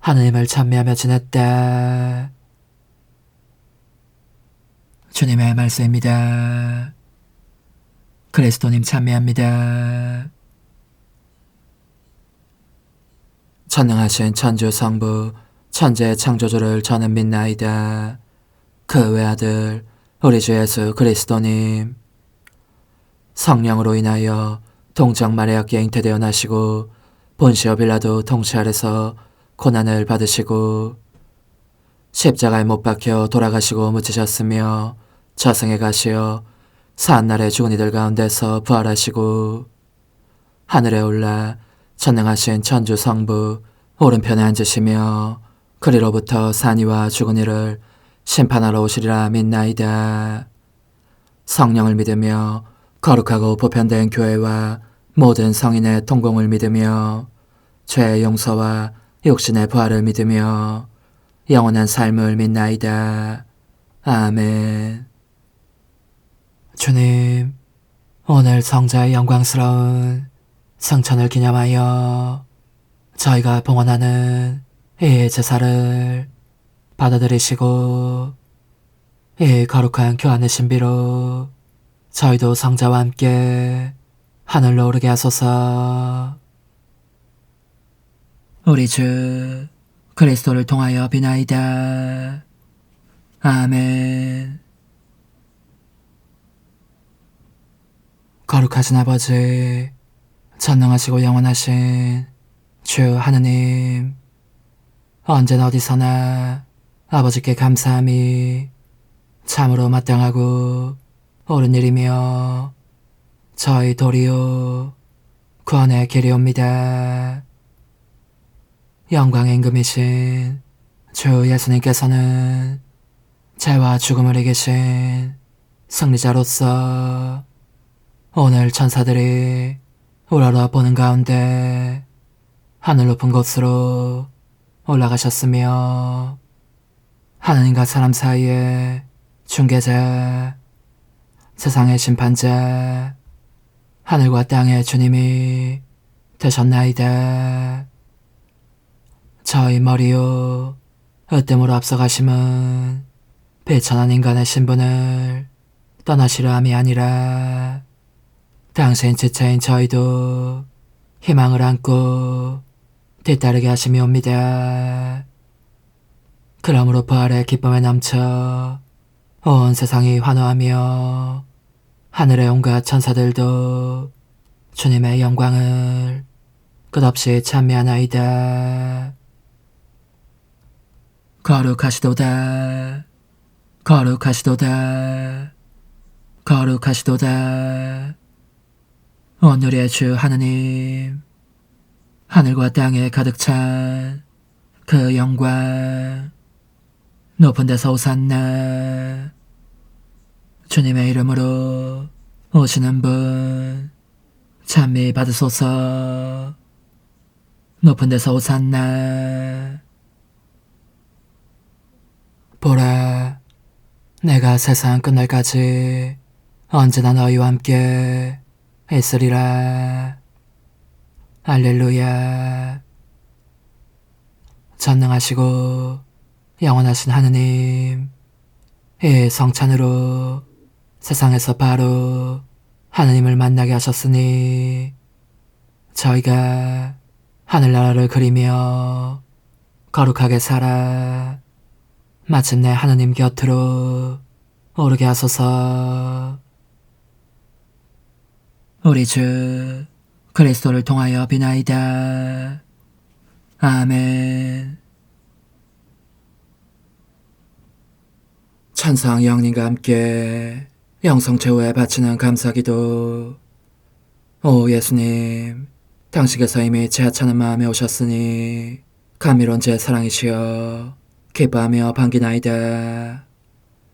하느님을 찬미하며 지냈다. 주님의 말씀입니다. 그리스도님 찬미합니다. 전능하신 천주 성부 천재 창조주를 저는 믿나이다. 그 외아들 우리 주 예수 그리스도님, 성령으로 인하여 동정 마리아께 잉태되어 나시고 본시오 빌라도 통치 아래서 고난을 받으시고 십자가에 못 박혀 돌아가시고 묻히셨으며 저승에 가시어 사한날에 죽은 이들 가운데서 부활하시고 하늘에 올라 전능하신 천주 성부 오른편에 앉으시며 그리로부터 산이와 죽은 이를 심판하러 오시리라 믿나이다. 성령을 믿으며 거룩하고 보편된 교회와 모든 성인의 통공을 믿으며 죄의 용서와 육신의 부활을 믿으며 영원한 삶을 믿나이다. 아멘. 주님, 오늘 성자의 영광스러운 성천을 기념하여 저희가 봉헌하는 이 제사를 받아들이시고 이 거룩한 교환의 신비로 저희도 성자와 함께 하늘로 오르게 하소서. 우리 주 그리스도를 통하여 비나이다. 아멘. 거룩하신 아버지, 전능하시고 영원하신 주 하느님, 언제나 어디서나 아버지께 감사함이 참으로 마땅하고 옳은 일이며 저희 도리요 구원의 길이옵니다. 영광의 임금이신 주 예수님께서는 죄와 죽음을 이기신 승리자로서 오늘 천사들이 우러러 보는 가운데 하늘 높은 곳으로 올라가셨으며 하느님과 사람 사이에 중개자, 세상의 심판자, 하늘과 땅의 주님이 되셨나이다. 저희 머리요 으뜸으로 앞서가심은 비천한 인간의 신분을 떠나시려 함이 아니라 당신 지체인 저희도 희망을 안고 뒤따르게 하심이옵니다. 그러므로 부활의 기쁨에 넘쳐 온 세상이 환호하며 하늘의 온갖 천사들도 주님의 영광을 끝없이 찬미하나이다. 거룩하시도다. 거룩하시도다. 거룩하시도다. 오늘의 주 하느님, 하늘과 땅에 가득 찬 그 영광, 높은 데서 오산나. 주님의 이름으로 오시는 분 찬미 받으소서. 높은 데서 오산나. 보라, 내가 세상 끝날까지 언제나 너희와 함께 있으리라. 할렐루야. 전능하시고 영원하신 하느님, 이 성찬으로 세상에서 바로 하느님을 만나게 하셨으니 저희가 하늘나라를 그리며 거룩하게 살아 마침내 하느님 곁으로 오르게 하소서. 우리 주 그리스도를 통하여 비나이다. 아멘. 천상 영님과 함께 영성 최후에 바치는 감사기도. 오 예수님, 당신께서 이미 제 하찮은 마음에 오셨으니 감미로운 제 사랑이시여 기뻐하며 반기나이다.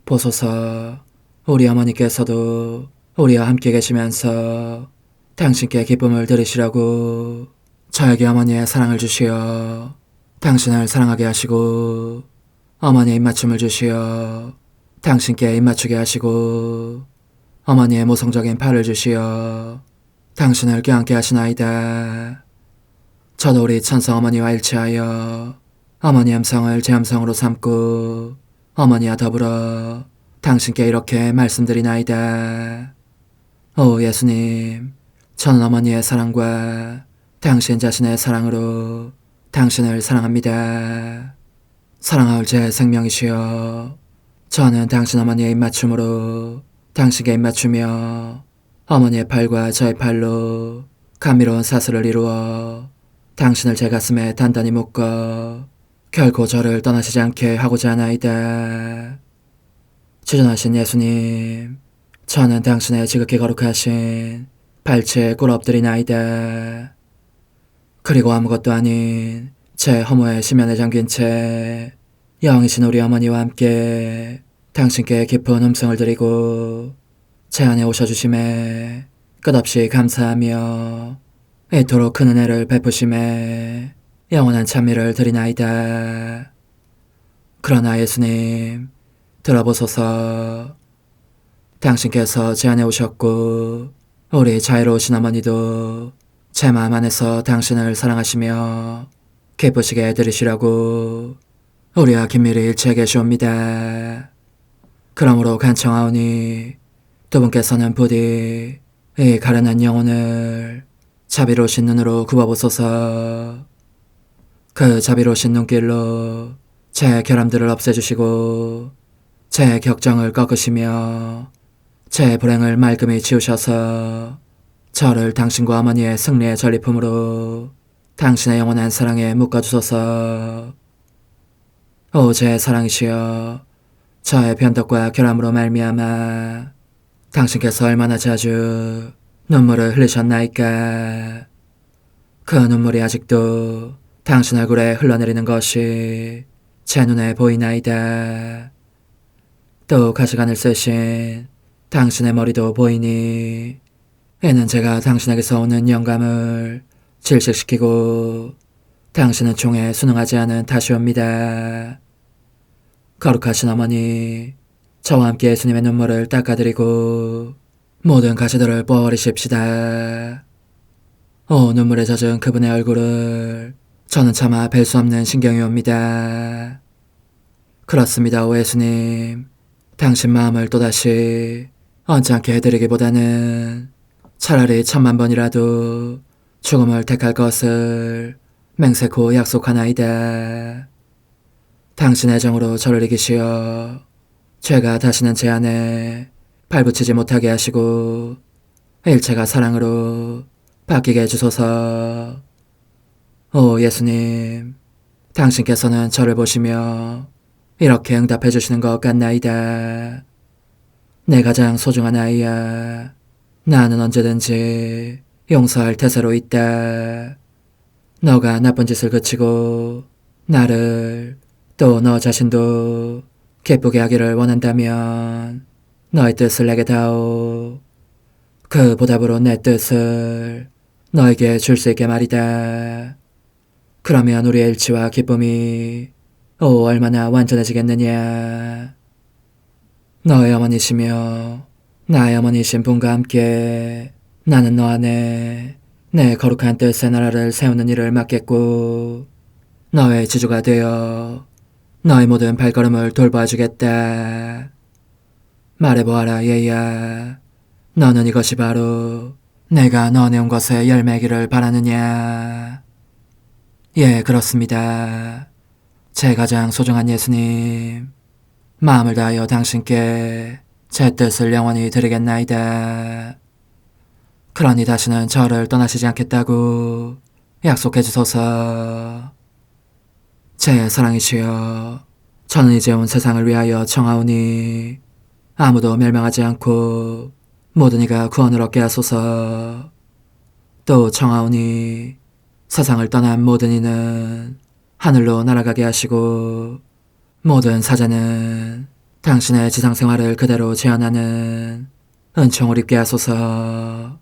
보소서, 우리 어머니께서도 우리와 함께 계시면서 당신께 기쁨을 들으시라고 저에게 어머니의 사랑을 주시어 당신을 사랑하게 하시고 어머니의 입맞춤을 주시어 당신께 입맞추게 하시고 어머니의 모성적인 팔을 주시어 당신을 껴안게 하시나이다. 저도 우리 천성 어머니와 일치하여 어머니 음성을 제 음성으로 삼고 어머니와 더불어 당신께 이렇게 말씀드리나이다. 오 예수님, 저는 어머니의 사랑과 당신 자신의 사랑으로 당신을 사랑합니다. 사랑하올 제 생명이시여, 저는 당신 어머니의 입맞춤으로 당신께 입맞추며 어머니의 팔과 저의 팔로 감미로운 사슬을 이루어 당신을 제 가슴에 단단히 묶어 결코 저를 떠나시지 않게 하고자 하나이다. 주전하신 예수님, 저는 당신의 지극히 거룩하신 발치에 꿇어 엎드리나이다. 그리고 아무것도 아닌 제 허무의 심연에 잠긴 채 영이신 우리 어머니와 함께 당신께 깊은 음성을 드리고 제 안에 오셔주심에 끝없이 감사하며 이토록 큰 은혜를 베푸심에 영원한 찬미를 드리나이다. 그러나 예수님, 들어보소서. 당신께서 제 안에 오셨고 우리 자유로우신 어머니도 제 마음 안에서 당신을 사랑하시며 기쁘시게 들으시라고 우리와 긴밀히 일치해 계시옵니다. 그러므로 간청하오니 두 분께서는 부디 이 가련한 영혼을 자비로우신 눈으로 굽어보소서. 그 자비로우신 눈길로 제 결함들을 없애주시고 제 격정을 꺾으시며 제 불행을 말끔히 지우셔서 저를 당신과 어머니의 승리의 전리품으로 당신의 영원한 사랑에 묶어주소서. 오 제 사랑이시여, 저의 변덕과 결함으로 말미암아 당신께서 얼마나 자주 눈물을 흘리셨나이까. 그 눈물이 아직도 당신 얼굴에 흘러내리는 것이 제 눈에 보이나이다. 또 가시관을 쓰신 당신의 머리도 보이니 이는 제가 당신에게서 오는 영감을 질식시키고 당신은 총에 순응하지 않은 탓이옵니다. 거룩하신 어머니, 저와 함께 예수님의 눈물을 닦아드리고 모든 가시들을 뽑아버리십시다. 오 눈물에 젖은 그분의 얼굴을 저는 차마 뵐 수 없는 신경이 옵니다. 그렇습니다. 오 예수님, 당신 마음을 또다시 언짢게 해드리기보다는 차라리 10,000,000번이라도 죽음을 택할 것을 맹세코 약속하나이다. 당신의 정으로 저를 이기시어 죄가 다시는 제 안에 발붙이지 못하게 하시고 일체가 사랑으로 바뀌게 해주소서. 오 예수님, 당신께서는 저를 보시며 이렇게 응답해 주시는 것 같나이다. 내 가장 소중한 아이야, 나는 언제든지 용서할 태세로 있다. 너가 나쁜 짓을 그치고 나를 또 너 자신도 기쁘게 하기를 원한다면 너의 뜻을 내게 다오. 그 보답으로 내 뜻을 너에게 줄 수 있게 말이다. 그러면 우리의 일치와 기쁨이 얼마나 완전해지겠느냐. 너의 어머니시며 나의 어머니신 분과 함께 나는 너 안에 내 거룩한 뜻의 나라를 세우는 일을 맡겠고 너의 지주가 되어 너의 모든 발걸음을 돌봐주겠다. 말해보아라 얘야, 너는 이것이 바로 내가 넣어내온 것에 열매기를 바라느냐? 예, 그렇습니다. 제 가장 소중한 예수님, 마음을 다하여 당신께 제 뜻을 영원히 드리겠나이다. 그러니 다시는 저를 떠나시지 않겠다고 약속해 주소서. 제 사랑이시여, 저는 이제 온 세상을 위하여 청하오니 아무도 멸망하지 않고 모든 이가 구원을 얻게 하소서. 또 청하오니 세상을 떠난 모든 이는 하늘로 날아가게 하시고 모든 사자는 당신의 지상생활을 그대로 재현하는 은총을 입게 하소서.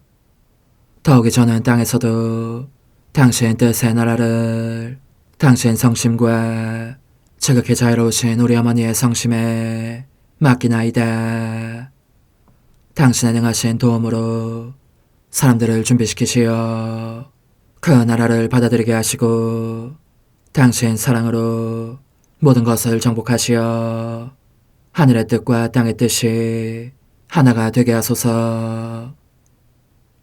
더욱이 저는 땅에서도 당신 뜻의 나라를 당신 성심과 지극히 자유로우신 우리 어머니의 성심에 맡기나이다. 당신의 능하신 도움으로 사람들을 준비시키시어 그 나라를 받아들이게 하시고 당신 사랑으로 모든 것을 정복하시어 하늘의 뜻과 땅의 뜻이 하나가 되게 하소서.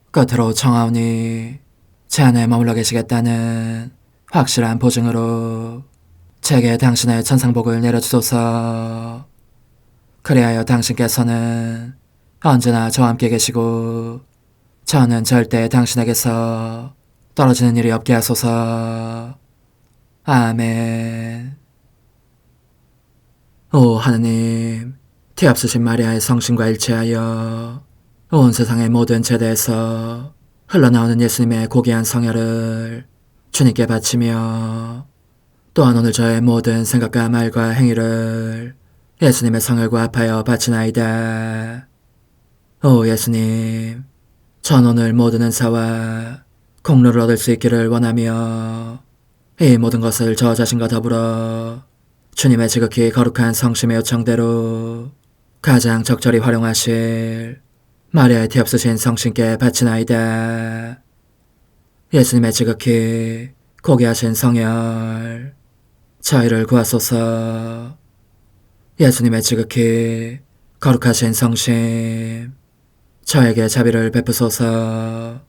끝으로 청하오니 제 안에 머물러 계시겠다는 확실한 보증으로 제게 당신의 천상복을 내려주소서. 그리하여 당신께서는 언제나 저와 함께 계시고 저는 절대 당신에게서 떨어지는 일이 없게 하소서. 아멘. 오 하느님, 티없으신 마리아의 성신과 일치하여 온 세상의 모든 제대에서 흘러나오는 예수님의 고귀한 성혈을 주님께 바치며 또한 오늘 저의 모든 생각과 말과 행위를 예수님의 성혈과 합하여 바치나이다. 오 예수님, 전 오늘 모든 은사와 공로를 얻을 수 있기를 원하며 이 모든 것을 저 자신과 더불어 주님의 지극히 거룩한 성심의 요청대로 가장 적절히 활용하실 마리아의 티없으신 성신께 바치나이다. 예수님의 지극히 고귀하신 성혈, 저희를 구하소서. 예수님의 지극히 거룩하신 성심, 저에게 자비를 베푸소서.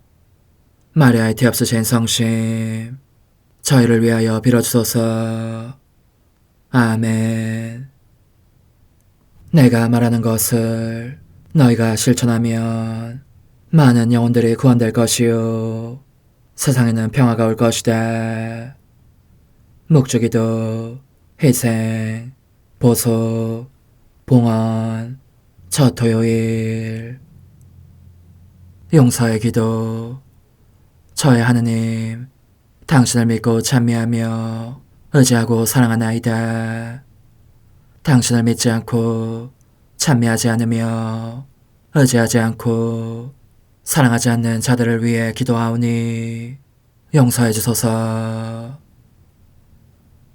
마리아의 티없으신 성심, 저희를 위하여 빌어주소서. 아멘. 내가 말하는 것을 너희가 실천하면 많은 영혼들이 구원될 것이요 세상에는 평화가 올 것이다. 묵주기도, 희생, 보속, 봉헌, 첫 토요일. 용서의 기도. 저의 하느님, 당신을 믿고 찬미하며 의지하고 사랑하나이다. 당신을 믿지 않고 찬미하지 않으며 의지하지 않고 사랑하지 않는 자들을 위해 기도하오니 용서해 주소서.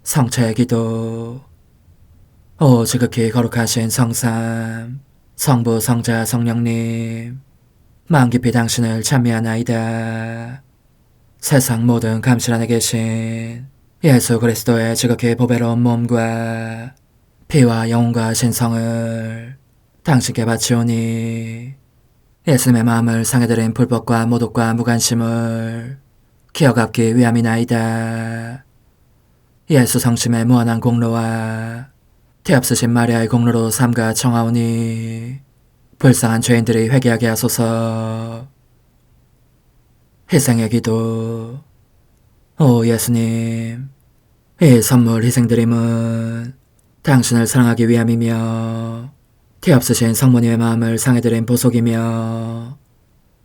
성체의 기도. 오 지극히 거룩하신 성삼, 성부, 성자, 성령님, 마음 깊이 당신을 찬미하나이다. 세상 모든 감실 안에 계신 예수 그리스도의 지극히 보배로운 몸과 피와 영혼과 신성을 당신께 바치오니 예수님의 마음을 상해드린 불법과 모독과 무관심을 기어갚기 위함이나이다. 예수 성심의 무한한 공로와 티없으신 마리아의 공로로 삼가 청하오니 불쌍한 죄인들이 회개하게 하소서. 희생의 기도. 오 예수님, 이 선물 희생드림은 당신을 사랑하기 위함이며 티없으신 성모님의 마음을 상해드린 보속이며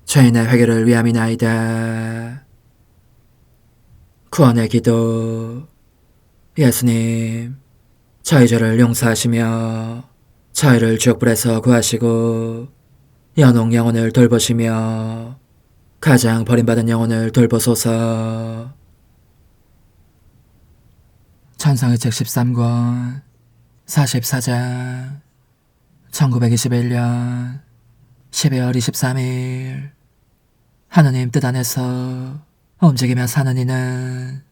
죄인의 회개를 위함이나이다. 구원의 기도. 예수님, 저희 죄를 용서하시며 저희를 지옥불에서 구하시고 연옥 영혼을 돌보시며 가장 버림받은 영혼을 돌보소서. 찬송의 책 13권 44장 1921년 12월 23일. 하느님 뜻 안에서 움직이며 사는 이는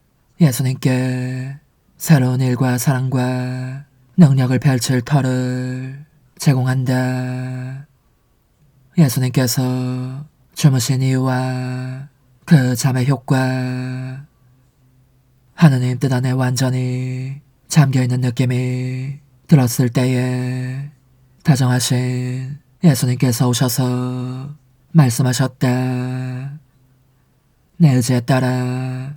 예수님께 새로운 일과 사랑과 능력을 펼칠 터를 제공한다. 예수님께서 주무신 이유와 그 잠의 효과. 하느님 뜻 안에 완전히 잠겨있는 느낌이 들었을 때에 다정하신 예수님께서 오셔서 말씀하셨다. 내 의지에 따라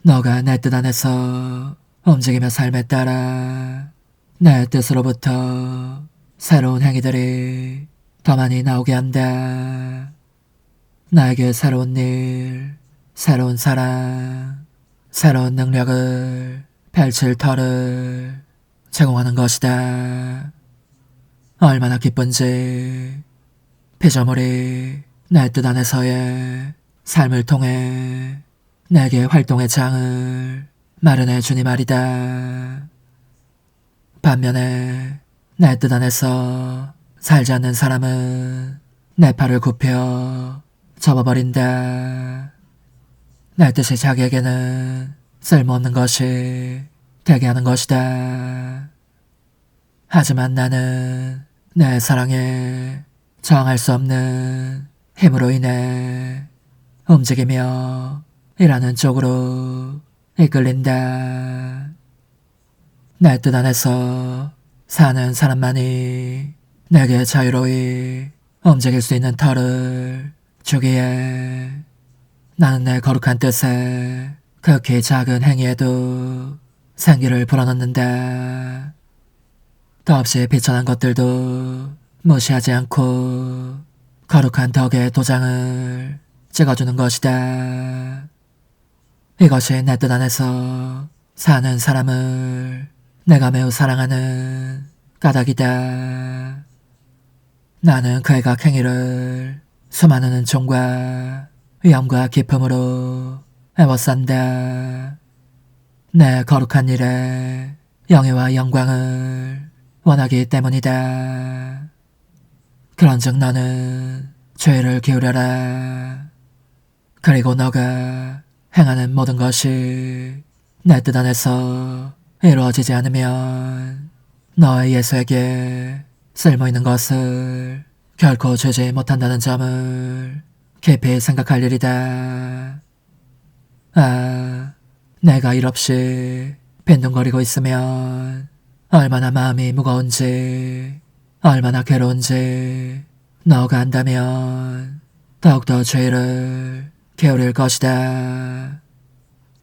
너가 내 뜻 안에서 움직이며 삶에 따라 내 뜻으로부터 새로운 행위들이 더 많이 나오게 한다. 나에게 새로운 일, 새로운 사랑, 새로운 능력을 펼칠 터를 제공하는 것이다. 얼마나 기쁜지 피조물이 내 뜻 안에서의 삶을 통해 내게 활동의 장을 마련해 주니 말이다. 반면에 내 뜻 안에서 살지 않는 사람은 내 팔을 굽혀 접어버린다. 내 뜻이 자기에게는 쓸모없는 것이 되게 하는 것이다. 하지만 나는 내 사랑에 저항할 수 없는 힘으로 인해 움직이며 일하는 쪽으로 이끌린다. 내 뜻 안에서 사는 사람만이 내게 자유로이 움직일 수 있는 터를 주기에 나는 내 거룩한 뜻에 극히 작은 행위에도 생기를 불어넣는다. 더없이 비천한 것들도 무시하지 않고 거룩한 덕의 도장을 찍어주는 것이다. 이것이 내 뜻 안에서 사는 사람을 내가 매우 사랑하는 까닭이다. 나는 그의 각 행위를 수많은 은총과 위엄과 기쁨으로 애워싼다. 내 거룩한 일에 영예와 영광을 원하기 때문이다. 그런즉 너는 죄를 기울여라. 그리고 너가 행하는 모든 것이 내 뜻 안에서 이루어지지 않으면 너의 예수에게 쓸모있는 것을 결코 주지 못한다는 점을 깊이 생각할 일이다. 내가 일 없이 빈둥거리고 있으면 얼마나 마음이 무거운지, 얼마나 괴로운지 너가 안다면 더욱더 죄를 게으릴 것이다.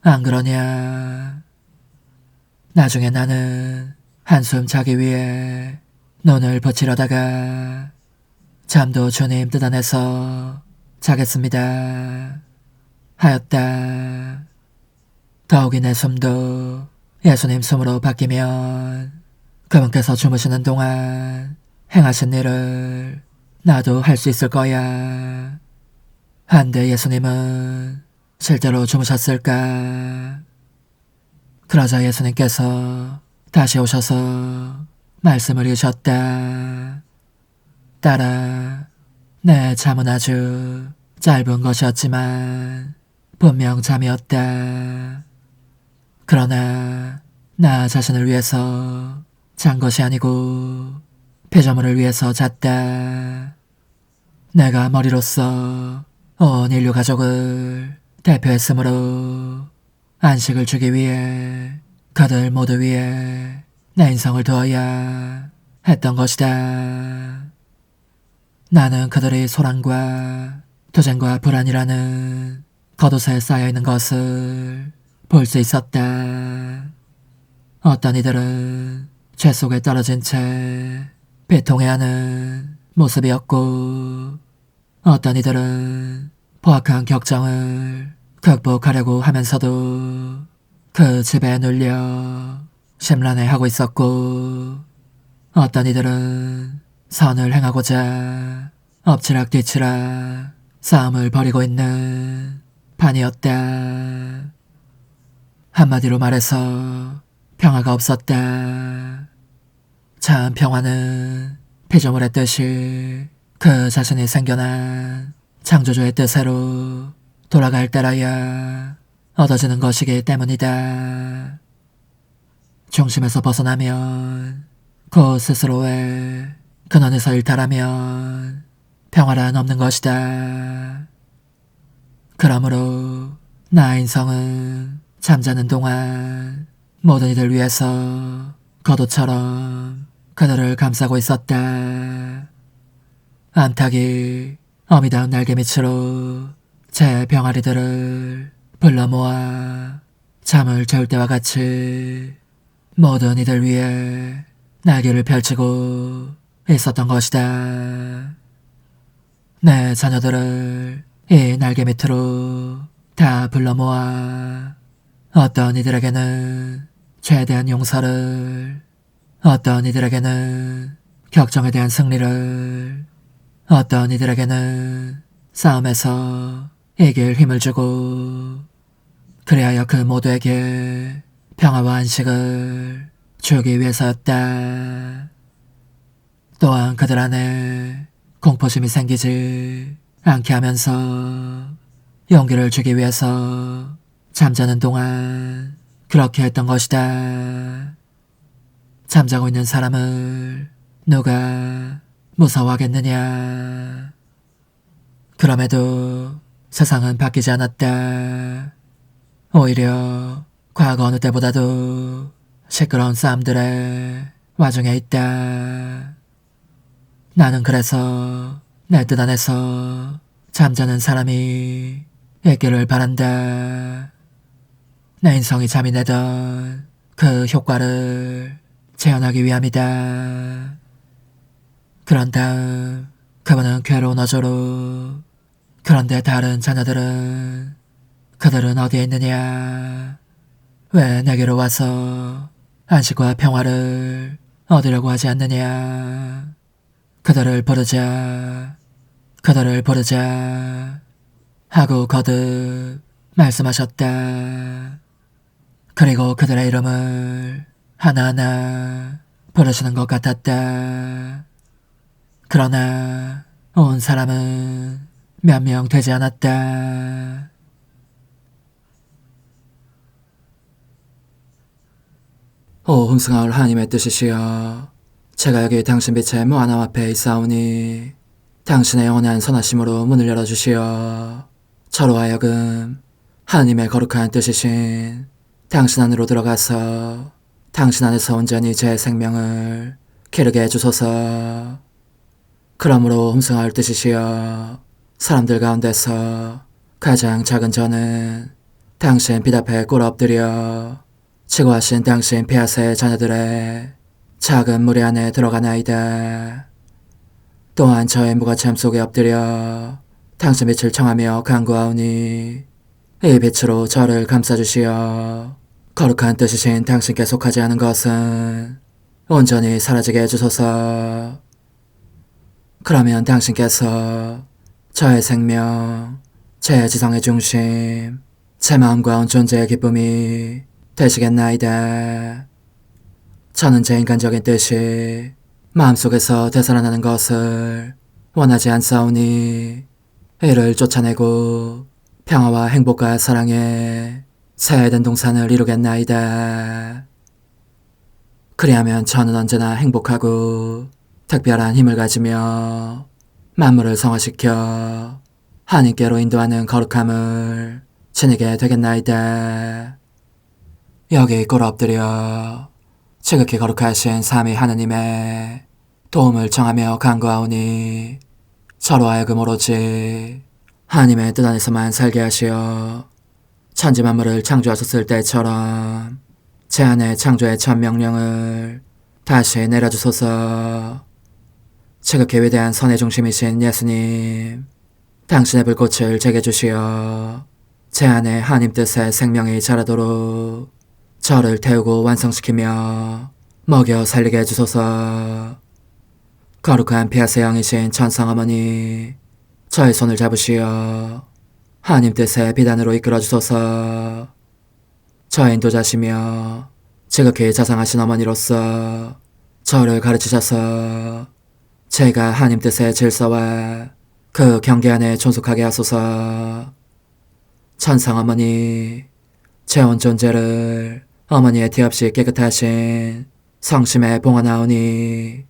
안 그러냐? 나중에 나는 한숨 자기 위해 눈을 붙이려다가 잠도 주님 뜻 안에서 자겠습니다 하였다. 더욱이 내 숨도 예수님 숨으로 바뀌면 그분께서 주무시는 동안 행하신 일을 나도 할 수 있을 거야. 한데 예수님은 실제로 주무셨을까? 그러자 예수님께서 다시 오셔서 말씀을 이으셨다. 딸아, 내 잠은 아주 짧은 것이었지만 분명 잠이었다. 그러나 나 자신을 위해서 잔 것이 아니고 피조물을 위해서 잤다. 내가 머리로서 온 인류 가족을 대표했으므로 안식을 주기 위해 그들 모두 위에 내 인성을 두어야 했던 것이다. 나는 그들의 소란과 투쟁과 불안이라는 겉옷에 쌓여있는 것을 볼 수 있었다. 어떤 이들은 죄 속에 떨어진 채 비통해하는 모습이었고, 어떤 이들은 포악한 격정을 극복하려고 하면서도 그 집에 눌려 심란해하고 있었고, 어떤 이들은 선을 행하고자 엎치락뒤치락 싸움을 벌이고 있는 판이었다. 한마디로 말해서 평화가 없었다. 참 평화는 피조물의 뜻이 그 자신이 생겨난 창조주의 뜻대로 돌아갈 때라야 얻어지는 것이기 때문이다. 중심에서 벗어나면 그 스스로의 근원에서 일탈하면 평화란 없는 것이다. 그러므로 나 인성은 잠자는 동안 모든 이들 위해서 겉옷처럼 그들을 감싸고 있었다. 암탉이 어미다운 날개 밑으로 제 병아리들을 불러 모아 잠을 재울 때와 같이 모든 이들 위해 날개를 펼치고 있었던 것이다. 내 자녀들을 이 날개 밑으로 다 불러 모아 어떤 이들에게는 죄에 대한 용서를, 어떤 이들에게는 격정에 대한 승리를, 어떤 이들에게는 싸움에서 이길 힘을 주고, 그리하여 그 모두에게 평화와 안식을 주기 위해서였다. 또한 그들 안에 공포심이 생기지 않게 하면서 용기를 주기 위해서 잠자는 동안 그렇게 했던 것이다. 잠자고 있는 사람을 누가 무서워하겠느냐. 그럼에도 세상은 바뀌지 않았다. 오히려 과거 어느 때보다도 시끄러운 싸움들의 와중에 있다. 나는 그래서 내 뜻 안에서 잠자는 사람이 있기를 바란다. 내 인성이 잠이 내던 그 효과를 재현하기 위함이다. 그런 다음 그분은 괴로운 어조로 그런데 다른 자녀들은 그들은 어디에 있느냐? 왜 내게로 와서 안식과 평화를 얻으려고 하지 않느냐? 그들을 부르자 하고 거듭 말씀하셨다. 그리고 그들의 이름을 하나하나 부르시는 것 같았다. 그러나 온 사람은 몇 명 되지 않았다. 오 흥승하올 하나님의 뜻이시여, 제가 여기 당신 빛의 무한함 앞에 있사오니 당신의 영원한 선하심으로 문을 열어주시어 저로 하여금 하나님의 거룩한 뜻이신 당신 안으로 들어가서 당신 안에서 온전히 제 생명을 기르게 해주소서. 그러므로 흠승하올 뜻이시여, 사람들 가운데서 가장 작은 저는 당신 빛 앞에 꿇어 엎드려 치고하신 당신 폐하세 자녀들의 작은 무리 안에 들어가나이다. 또한 저의 무가참 속에 엎드려 당신 빛을 청하며 간구하오니 이 빛으로 저를 감싸주시어 거룩한 뜻이신 당신께 속하지 않은 것은 온전히 사라지게 해주소서. 그러면 당신께서 저의 생명, 제 지성의 중심, 제 마음과 온 존재의 기쁨이 되시겠나이다. 저는 제 인간적인 뜻이 마음속에서 되살아나는 것을 원하지 않사오니 이를 쫓아내고 평화와 행복과 사랑의 새 에덴 동산을 이루겠나이다. 그리하면 저는 언제나 행복하고 특별한 힘을 가지며 만물을 성화시켜 하나님께로 인도하는 거룩함을 지니게 되겠나이다. 여기 꿇어 엎드려 지극히 거룩하신 삼위 하느님의 도움을 청하며 간구하오니 저로 하여금 오로지 하나님의 뜻 안에서만 살게 하시어 천지 만물을 창조하셨을 때처럼 제 안에 창조의 첫 명령을 다시 내려주소서. 지극히 위대한 선의 중심이신 예수님, 당신의 불꽃을 제게 주시어 제 안에 하나님 뜻의 생명이 자라도록 저를 태우고 완성시키며 먹여 살리게 해주소서. 거룩한 피아세 양이신 천상어머니, 저의 손을 잡으시어 하나님 뜻의 비단으로 이끌어주소서. 저의 인도자시며 지극히 자상하신 어머니로서 저를 가르치셔서 제가 하나님 뜻의 질서와 그 경계 안에 존속하게 하소서. 천상어머니, 제 온 존재를 어머니의 티 없이 깨끗하신 성심에 봉헌하오니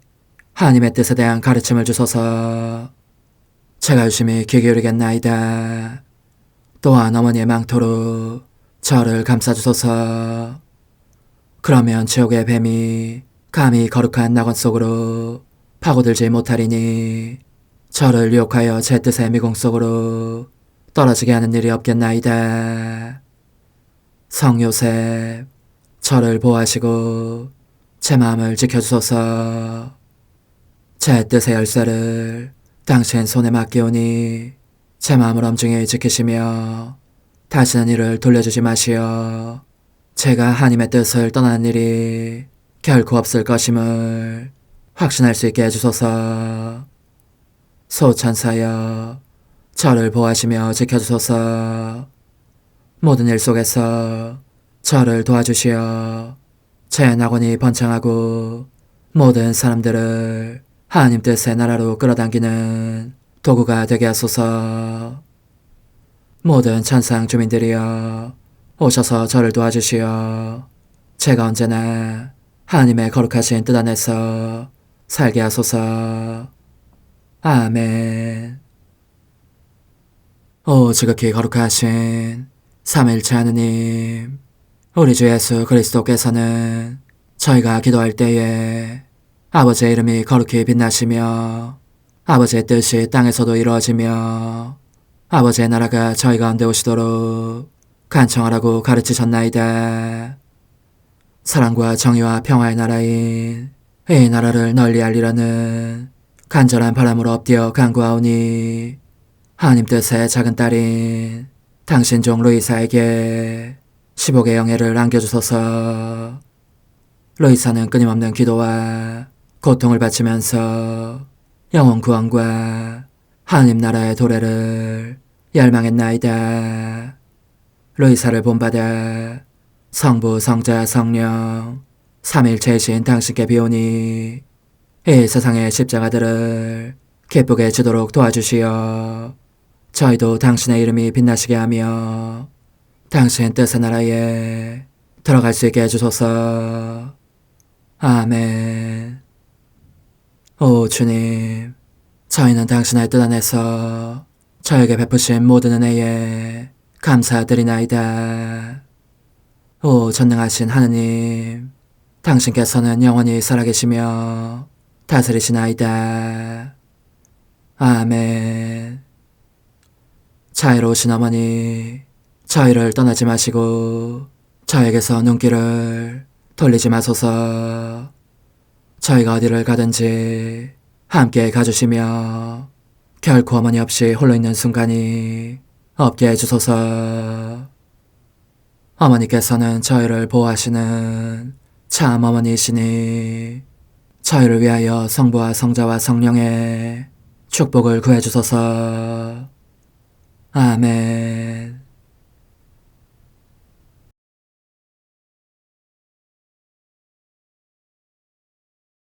하나님의 뜻에 대한 가르침을 주소서. 제가 열심히 귀 기울이겠나이다. 또한 어머니의 망토로 저를 감싸주소서. 그러면 지옥의 뱀이 감히 거룩한 낙원 속으로 파고들지 못하리니 저를 유혹하여 제 뜻의 미궁 속으로 떨어지게 하는 일이 없겠나이다. 성 요셉, 저를 보호하시고 제 마음을 지켜주소서. 제 뜻의 열쇠를 당신 손에 맡기오니 제 마음을 엄중히 지키시며 다시는 이를 돌려주지 마시어 제가 하나님의 뜻을 떠나는 일이 결코 없을 것임을 확신할 수 있게 해주소서. 소천사여, 저를 보호하시며 지켜주소서. 모든 일 속에서 저를 도와주시어 제 낙원이 번창하고 모든 사람들을 하나님 뜻의 나라로 끌어당기는 도구가 되게 하소서. 모든 천상 주민들이여, 오셔서 저를 도와주시어 제가 언제나 하나님의 거룩하신 뜻 안에서 살게 하소서. 아멘. 오 지극히 거룩하신 삼일체 하느님, 우리 주 예수 그리스도께서는 저희가 기도할 때에 아버지의 이름이 거룩히 빛나시며 아버지의 뜻이 땅에서도 이루어지며 아버지의 나라가 저희 가운데 오시도록 간청하라고 가르치셨나이다. 사랑과 정의와 평화의 나라인 이 나라를 널리 알리려는 간절한 바람으로 엎드려 간구하오니 하나님 뜻의 작은 딸인 당신 종 루이사에게 15개 영예를 안겨주소서. 루이사는 끊임없는 기도와 고통을 바치면서 영혼 구원과 하나님 나라의 도래를 열망했나이다. 루이사를 본받아 성부, 성자, 성령 삼일체이신 당신께 비오니 이 세상의 십자가들을 기쁘게 지도록 도와주시어 저희도 당신의 이름이 빛나시게 하며 당신 뜻의 나라에 들어갈 수 있게 해주소서. 아멘. 오 주님, 저희는 당신의 뜻 안에서 저에게 베푸신 모든 은혜에 감사드리나이다. 오 전능하신 하느님, 당신께서는 영원히 살아계시며 다스리시나이다. 아멘. 자애로우신 어머니, 저희를 떠나지 마시고 저에게서 눈길을 돌리지 마소서. 저희가 어디를 가든지 함께 가주시며 결코 어머니 없이 홀로 있는 순간이 없게 해주소서. 어머니께서는 저희를 보호하시는 참 어머니이시니 저희를 위하여 성부와 성자와 성령의 축복을 구해주소서. 아멘.